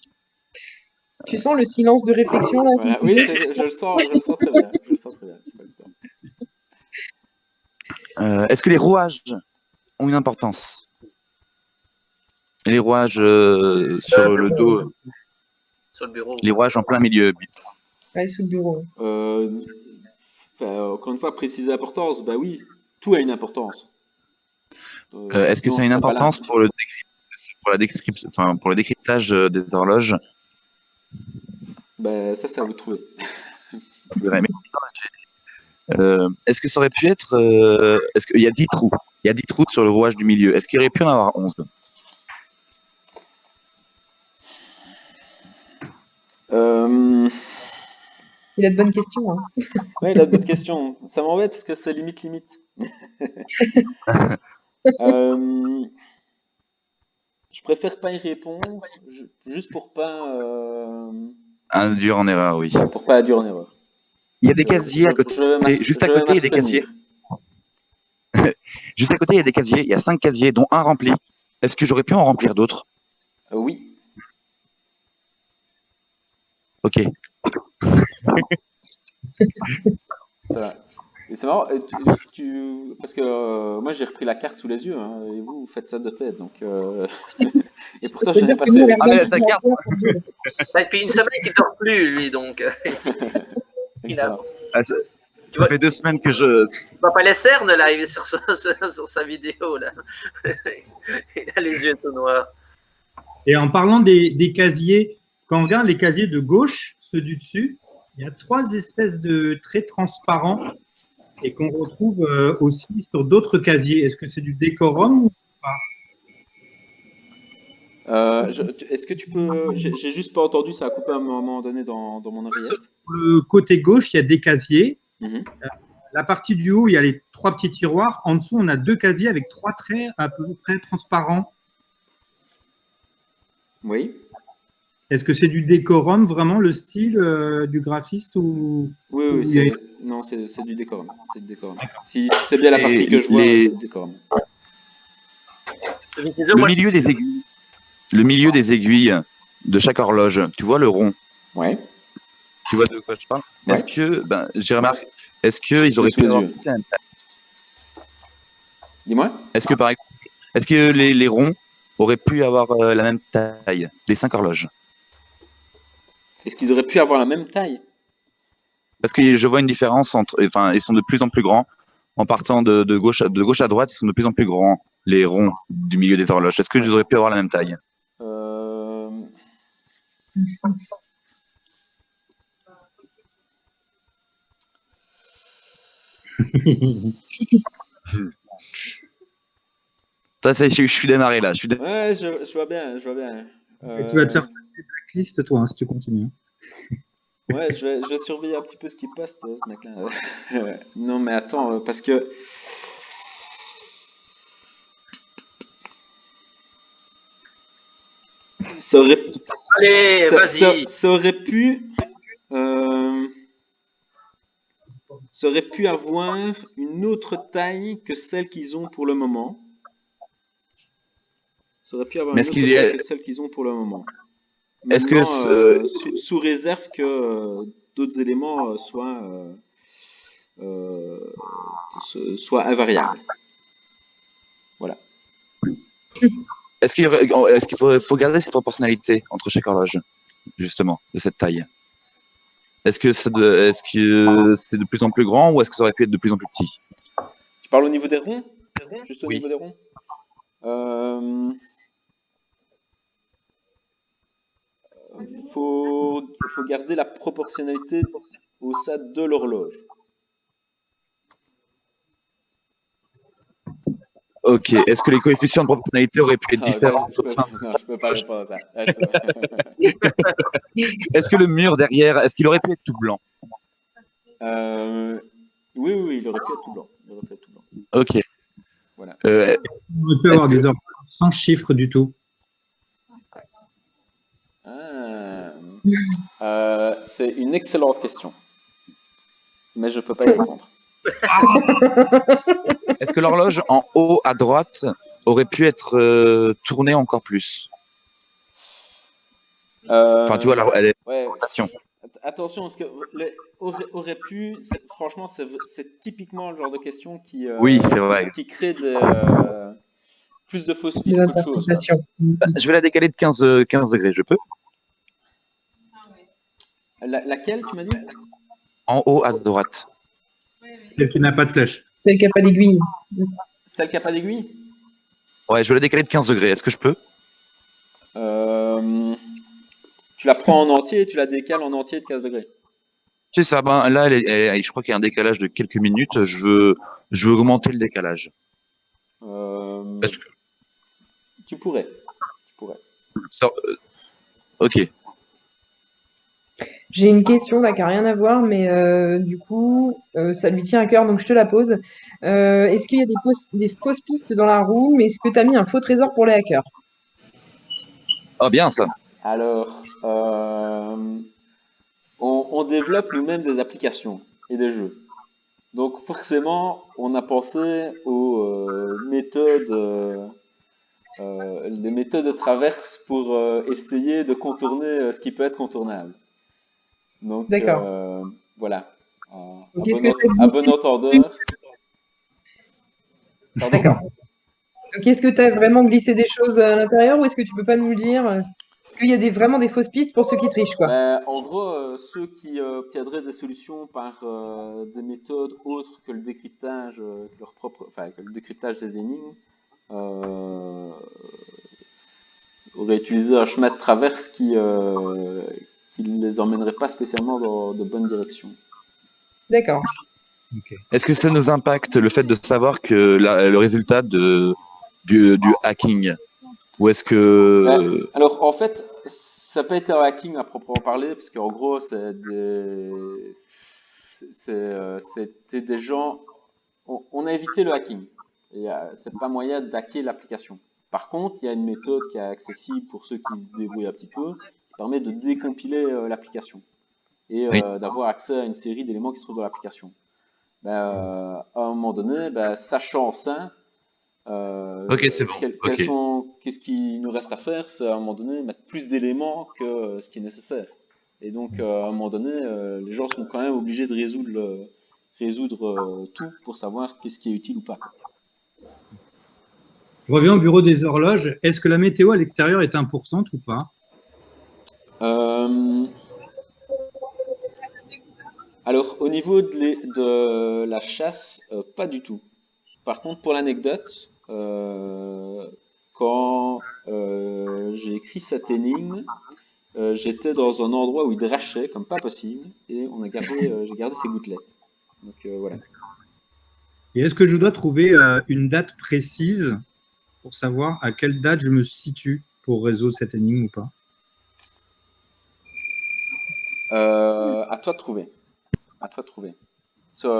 Tu sens le silence de réflexion là? Voilà. Oui, je le sens très bien. Je le sens très bien. C'est pas le temps. Est-ce que les rouages ont une importance? Les rouages sur le dos, sur le bureau. les rouages en plein milieu. Ouais, sous le bureau. Encore une fois, préciser l'importance. Bah oui, tout a une importance. Est-ce que sinon, ça a je une serais pas là. importance pour le décryptage des horloges? Bah, ça, c'est à vous de trouver. Est-ce que ça aurait pu être... est-ce qu'il y a 10 trous? Il y a 10 trous sur le rouage du milieu. Est-ce qu'il aurait pu en avoir 11? Il a de bonnes questions. Hein. Ouais, il a de bonnes questions. Ça m'embête parce que c'est limite. Je préfère pas y répondre, juste pour pas... Induire en erreur, oui. pour pas induire en erreur. Il y a des casiers à côté. Juste à côté, il y a des casiers. Juste à côté, il y a des casiers. Il y a 5 casiers, dont un rempli. Est-ce que j'aurais pu en remplir d'autres? Oui. Ok. Ça va. Et c'est marrant, parce que moi j'ai repris la carte sous les yeux, hein, et vous faites ça de tête, donc et pourtant je n'ai pas passé. Ah mais ta carte. Depuis une semaine qu'il dort plus, lui, donc. Ça fait 2 semaines que je. Il va pas les cernes là, il est sur sa vidéo là. Il a les yeux tout noirs. Et en parlant des casiers, quand on regarde les casiers de gauche, ceux du dessus, il y a 3 espèces de traits transparents et qu'on retrouve aussi sur d'autres casiers. Est-ce que c'est du décorum ou pas? Est-ce que tu peux... J'ai juste pas entendu, ça a coupé à un moment donné dans mon oreillette. Sur le côté gauche, il y a des casiers. Mm-hmm. La partie du haut, il y a les 3 petits tiroirs. En dessous, on a 2 casiers avec 3 traits à peu près transparents. Oui. Est-ce que c'est du décorum, vraiment, le style du graphiste ou... Oui, non, c'est du décorum. C'est du décorum. Si c'est bien la partie que je vois, c'est du décorum. Le milieu des aiguilles de chaque horloge, tu vois le rond? Ouais. Tu vois de quoi je parle? Ouais. Est-ce que, j'ai remarqué, est-ce qu'ils auraient pu avoir la même taille? Dis-moi. Est-ce que, par exemple, est-ce que les ronds auraient pu avoir la même taille des 5 horloges? Est-ce qu'ils auraient pu avoir la même taille? Parce que je vois une différence entre, enfin, ils sont de plus en plus grands. En partant de gauche à droite, ils sont de plus en plus grands, les ronds du milieu des horloges. Est-ce que j'aurais pu avoir la même taille? Je suis démarré là. Ouais, je vois bien. Et tu vas te faire passer blacklist, toi, hein, si tu continues. Ouais, je vais surveiller un petit peu ce qui passe, toi, ce mec-là. Non, mais attends, parce que ça aurait, Allez, vas-y. ça aurait pu, euh, ça aurait pu avoir une autre taille que celle qu'ils ont pour le moment. Ça aurait pu avoir Mais une est-ce autre qu'il y taille a, que celle qu'ils ont pour le moment. est-ce que, Maintenant, sous réserve que d'autres éléments euh, soient invariables. Voilà. est-ce qu'il faut garder cette proportionnalité entre chaque horloge, justement, de cette taille? Est-ce que c'est de plus en plus grand ou est-ce que ça aurait pu être de plus en plus petit? Tu parles au niveau des ronds? Juste au Oui. niveau des ronds? Faut garder la proportionnalité au sein de l'horloge. Ok. Est-ce que les coefficients de proportionnalité auraient pu être différents? Non, je peux pas répondre à ça. Là, je peux pas. Est-ce que le mur derrière, est-ce qu'il aurait pu être tout blanc? Oui, il aurait pu être tout blanc. Il aurait pu être tout blanc. Ok. Voilà. On aurait pu avoir des horloges sans chiffres du tout. C'est une excellente question. Mais je peux pas y répondre. Est-ce que l'horloge en haut à droite aurait pu être tournée encore plus? Enfin, tu vois, elle est Ouais. en rotation. Attention, parce que aurait pu, franchement, c'est typiquement le genre de question Oui, c'est vrai. qui crée plus de fausses Des pistes qu'autre chose. Quoi. interprétations. Je vais la décaler de 15 degrés, je peux? Laquelle, tu m'as dit? En haut à droite. Celle qui n'a pas de flèche. Celle qui n'a pas d'aiguille. Celle qui n'a pas d'aiguille? Ouais, je vais la décaler de 15 degrés. Est-ce que je peux? Tu la prends en entier et tu la décales en entier de 15 degrés. C'est ça. Ben, là, je crois qu'il y a un décalage de quelques minutes. Je veux augmenter le décalage. Tu pourrais. Ça- ok. J'ai une question là qui n'a rien à voir, mais du coup, ça lui tient à cœur, donc je te la pose. Est-ce qu'il y a des fausses pistes dans la roue, mais est-ce que tu as mis un faux trésor pour les hackers? Ah, bien ça. Alors, on développe nous-mêmes des applications et des jeux. Donc forcément, on a pensé aux méthodes, des méthodes de traverse pour essayer de contourner ce qui peut être contournable. Donc voilà, Donc, à bon entendeur. Pardon? D'accord. Donc, est-ce que tu as vraiment glissé des choses à l'intérieur ou est-ce que tu peux pas nous le dire? Qu'il y a vraiment des fausses pistes pour ceux qui trichent, quoi. En gros, ceux qui obtiendraient des solutions par des méthodes autres que le décryptage, que le décryptage des énigmes, auraient utilisé un chemin de traverse qui ne les emmènerait pas spécialement dans de bonnes directions. D'accord. Okay. Est-ce que ça nous impacte le fait de savoir que le résultat du hacking? Ou est-ce que... Alors, en fait, ça n'a pas été un hacking à proprement parler, parce qu'en gros, c'était des gens... On a évité le hacking. C'est pas moyen d'hacker l'application. Par contre, il y a une méthode qui est accessible pour ceux qui se débrouillent un petit peu, qui permet de décompiler l'application et d'avoir accès à une série d'éléments qui se trouvent dans l'application. À un moment donné, sachant ça, ok, c'est bon. Qu'est-ce qu'il nous reste à faire? C'est à un moment donné mettre plus d'éléments que ce qui est nécessaire. Et donc, à un moment donné, les gens sont quand même obligés de résoudre tout pour savoir qu'est-ce qui est utile ou pas. Je reviens au bureau des horloges. Est-ce que la météo à l'extérieur est importante ou pas? Alors, au niveau de la chasse, pas du tout. Par contre, pour l'anecdote, quand j'ai écrit cette énigme, j'étais dans un endroit où il drachait comme pas possible et j'ai gardé ces gouttelettes. Donc voilà. Et est-ce que je dois trouver une date précise pour savoir à quelle date je me situe pour résoudre cette énigme ou pas? À toi de trouver. À toi de trouver. Sur,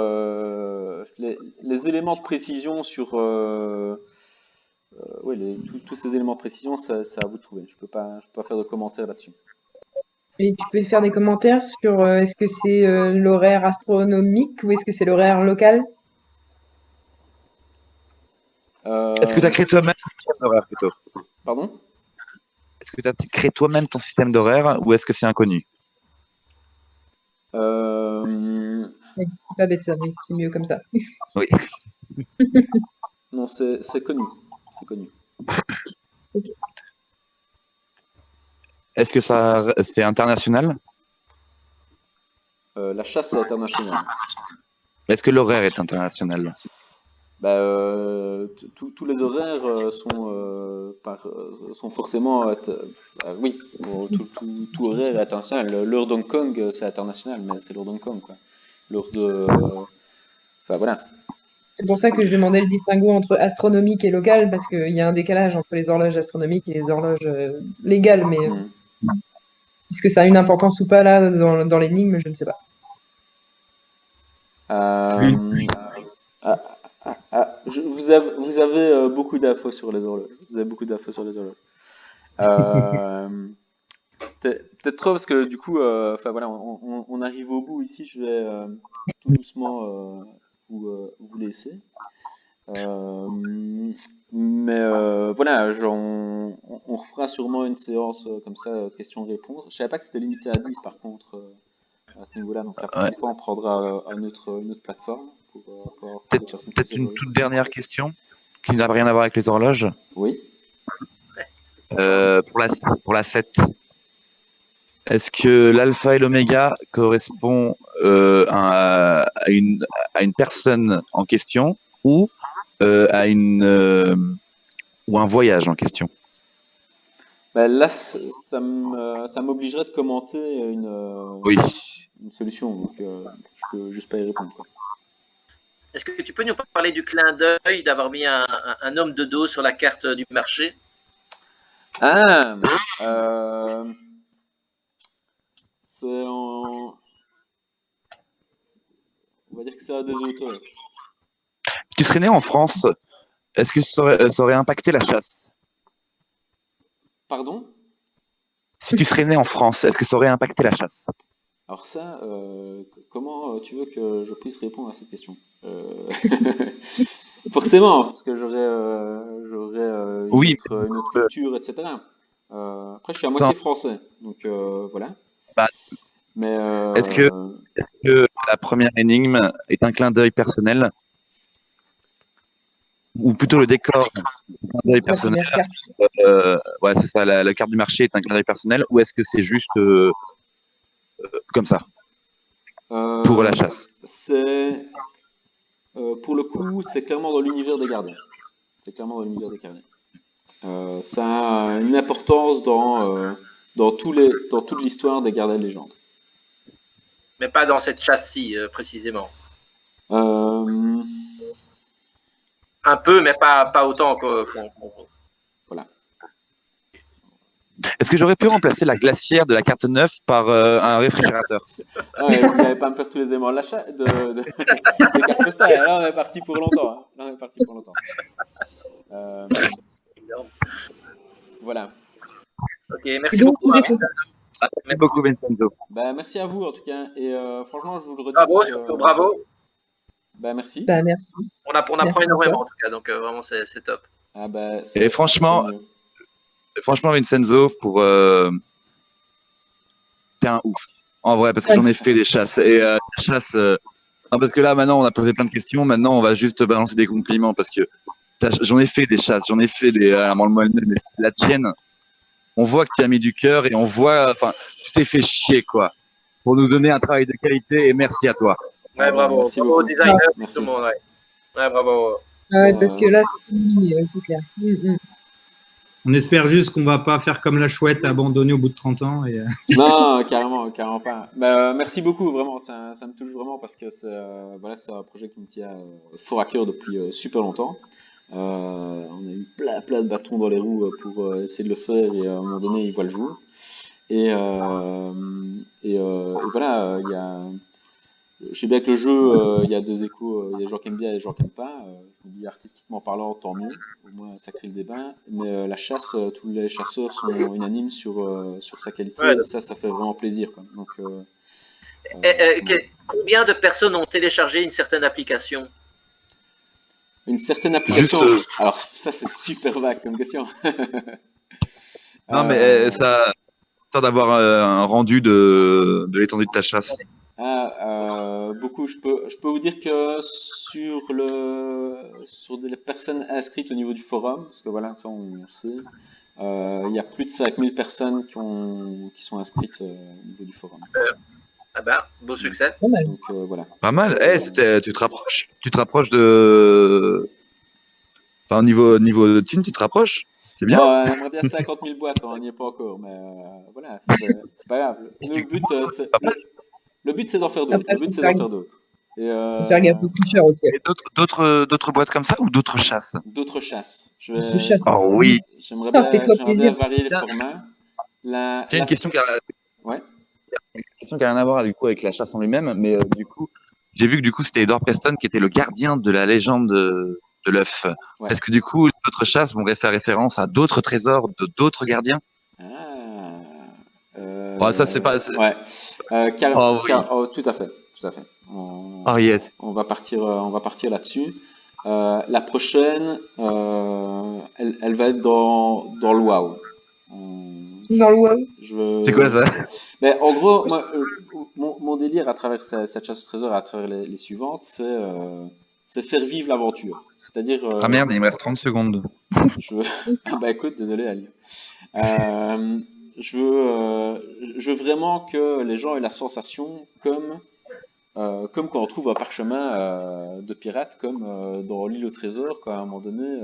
les éléments de précision sur tous ces éléments de précision, c'est à vous de trouver. Je peux pas faire de commentaires là-dessus. Et tu peux faire des commentaires sur est-ce que c'est l'horaire astronomique ou est-ce que c'est l'horaire local? Est-ce que tu as créé toi-même ton système d'horaire plutôt? Pardon? Est-ce que tu as créé toi-même ton système d'horaire ou est-ce que c'est inconnu? C'est pas bête ça, oui, c'est mieux comme ça. Oui. Non, c'est connu. C'est connu. Est-ce que c'est international? La chasse est internationale. Est-ce que l'horaire est international? Tous les horaires sont forcément oui, bon, tout horaire est international. L'heure d'Hong Kong c'est international, mais c'est l'heure d'Hong Kong quoi. L'heure de enfin voilà. C'est pour ça que je demandais le distinguo entre astronomique et local, parce qu'il y a un décalage entre les horloges astronomiques et les horloges légales, mais est-ce que ça a une importance ou pas là dans l'énigme, je ne sais pas. Vous avez beaucoup d'infos sur les horloges. Vous avez beaucoup d'infos sur les horloges. Peut-être trop parce que du coup, enfin voilà, on arrive au bout ici. Je vais tout doucement vous laisser. Mais voilà, on refera sûrement une séance comme ça de questions-réponses. Je savais pas que c'était limité à 10 par contre à ce niveau-là. Donc la prochaine fois, on prendra une autre plateforme pour Peut-être une toute dernière question qui n'a rien à voir avec les horloges. Oui. Pour la 7, est-ce que l'alpha et l'oméga correspond à une personne en question ou à ou un voyage en question? Là, ça m'obligerait de commenter une solution, donc je peux juste pas y répondre, quoi. Est-ce que tu peux nous parler du clin d'œil d'avoir mis un homme de dos sur la carte du marché? On va dire que c'est à des auteurs. Tu serais né en France, est-ce que ça aurait impacté la chasse? Pardon? Si tu serais né en France, est-ce que ça aurait impacté la chasse? Alors ça, comment tu veux que je puisse répondre à cette question? Forcément, parce que j'aurais une autre culture, etc. Après, je suis à moitié français, donc voilà. Mais est-ce que la première énigme est un clin d'œil personnel? Ou plutôt le décor est un clin d'œil personnel? Ouais, c'est ça, la carte du marché est un clin d'œil personnel, ou est-ce que c'est juste comme ça pour la chasse? Pour le coup, c'est clairement dans l'univers des gardiens. C'est clairement dans l'univers des gardiens. Ça a une importance dans toute l'histoire des gardiens de légende. Mais pas dans cette chasse-ci, précisément. Un peu, mais pas autant qu'on. Voilà. Est-ce que j'aurais pu remplacer la glacière de la carte 9 par un réfrigérateur? Ouais, vous n'allez pas me faire tous les éléments de l'achat des cartes postales. Là, on est parti pour longtemps. Voilà. Ok, merci beaucoup. Merci beaucoup, Vincenzo. Merci à vous en tout cas. Et franchement, je vous le redis. Bravo, surtout bravo. Merci. Merci. On apprend énormément en tout cas, donc vraiment c'est top. Et franchement, Vincenzo, t'es un ouf. En vrai, parce que j'en ai fait des chasses. Et chasses. Non, parce que là, maintenant, on a posé plein de questions. Maintenant, on va juste balancer des compliments parce que j'en ai fait des chasses. J'en ai fait des. Mais la tienne, on voit que tu as mis du cœur et on voit. Enfin, tu t'es fait chier, quoi. Pour nous donner un travail de qualité et merci à toi. Ouais, bravo. Bravo au designer, tout le monde. Ouais, bravo. Ouais, parce que là, c'est fini, c'est clair. On espère juste qu'on va pas faire comme la chouette, abandonner au bout de 30 ans. Non, carrément pas. Merci beaucoup, vraiment, ça me touche vraiment parce que c'est un projet qui me tient fort à cœur depuis super longtemps. On a eu plein de bâtons dans les roues pour essayer de le faire et à un moment donné il voit le jour. Et voilà, je sais bien que le jeu, il y a des échos, il y a des gens qui aiment bien et des gens qui n'aiment pas. Je me dis artistiquement parlant, tant mieux, au moins ça crée le débat. Mais la chasse, tous les chasseurs sont unanimes sur sa qualité, Ouais, et ça fait vraiment plaisir, quoi. Donc, combien de personnes ont téléchargé une certaine application? une certaine application. Juste, Alors ça c'est super vague comme question. non, mais ça, histoire d'avoir un rendu de l'étendue de ta chasse. Beaucoup. Je peux vous dire que sur des personnes inscrites au niveau du forum, parce que voilà, ça on sait, il y a plus de 5000 personnes qui sont inscrites au niveau du forum. Ah ben, beau succès. Pas mal. Donc voilà. Pas mal. Tu te rapproches. Tu te rapproches de. Enfin, au niveau de team, tu te rapproches. C'est bien. Bon, on aimerait bien 50 000 boîtes, on n'y est pas encore, mais voilà, c'est pas grave. Nous, le but c'est d'en faire d'autres. Après, Le but faut c'est faire d'en faire d'autres. Et Faut faire gaffe aux tricheurs aussi. Et d'autres boîtes comme ça ou d'autres chasses? d'autres chasses. D'autres chasses. Oh oui. J'aimerais Ah, fais-toi bien plaisir. varier les formats. J'ai une question qui a Ouais. rien à voir du coup avec la chasse en lui-même, mais du coup, j'ai vu que du coup c'était Edward Preston qui était le gardien de la légende de l'œuf. Ouais. Est-ce que du coup d'autres chasses vont faire référence à d'autres trésors de d'autres gardiens? Ouais, ça c'est pas. Ouais. Oh oui. Tout à fait, tout à fait. Oh yes. On va partir là-dessus. La prochaine, elle va être dans le WoW. Dans le WoW. C'est quoi ça? Mais en gros, moi, mon délire à travers cette chasse au trésor, à travers les suivantes, c'est faire vivre l'aventure. C'est-à-dire. Ah merde, il me reste 30 secondes. Ah bah écoute, désolé Ali. Je veux vraiment que les gens aient la sensation comme quand on trouve un parchemin de pirate, comme dans l'île au trésor, quand à un moment donné,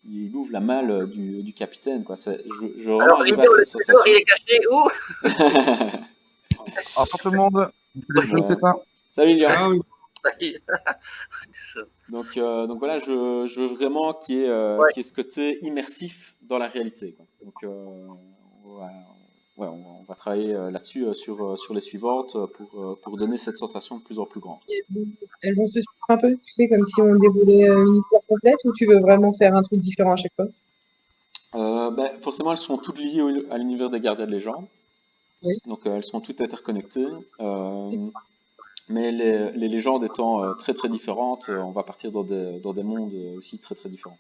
il ouvre la malle du capitaine, quoi. Je veux vraiment Alors, arriver à cette sensation. il est caché où? Au revoir tout le monde. Je sais pas. Salut Lilian. Ah oui. Donc voilà, je veux vraiment qu'il y ait ce côté immersif dans la réalité, quoi. Donc on va travailler là-dessus sur les suivantes pour donner cette sensation de plus en plus grande. Elles vont se suivre un peu, tu sais, comme si on déroulait une histoire complète, ou tu veux vraiment faire un truc différent à chaque fois? Forcément, elles sont toutes liées à l'univers des gardiens de légende. Oui. Donc elles sont toutes interconnectées. Mais les légendes étant très très différentes, on va partir dans des mondes aussi très très différents.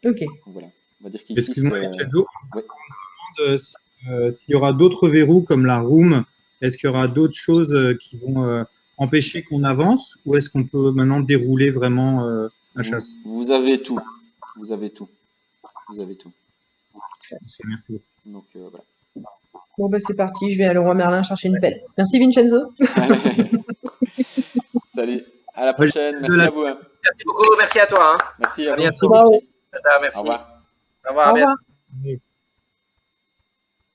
Ok. Donc voilà. On va dire qu'ici, Excuse-moi, Kenzo, Ouais. je me demande s'il y aura d'autres verrous comme la room. Est-ce qu'il y aura d'autres choses qui vont empêcher qu'on avance, ou est-ce qu'on peut maintenant dérouler vraiment la chasse? Vous avez tout. Vous avez tout. Vous avez tout. Merci. Donc voilà. Bon, bah, c'est parti, je vais à Leroy Merlin chercher une pelle. Merci Vincenzo. Salut. À la prochaine. Merci à vous. Hein. Merci beaucoup, merci à toi. Hein. Merci à À vous. bientôt. Bravo. Merci. Au revoir. Au revoir. Au à bientôt. revoir. Oui.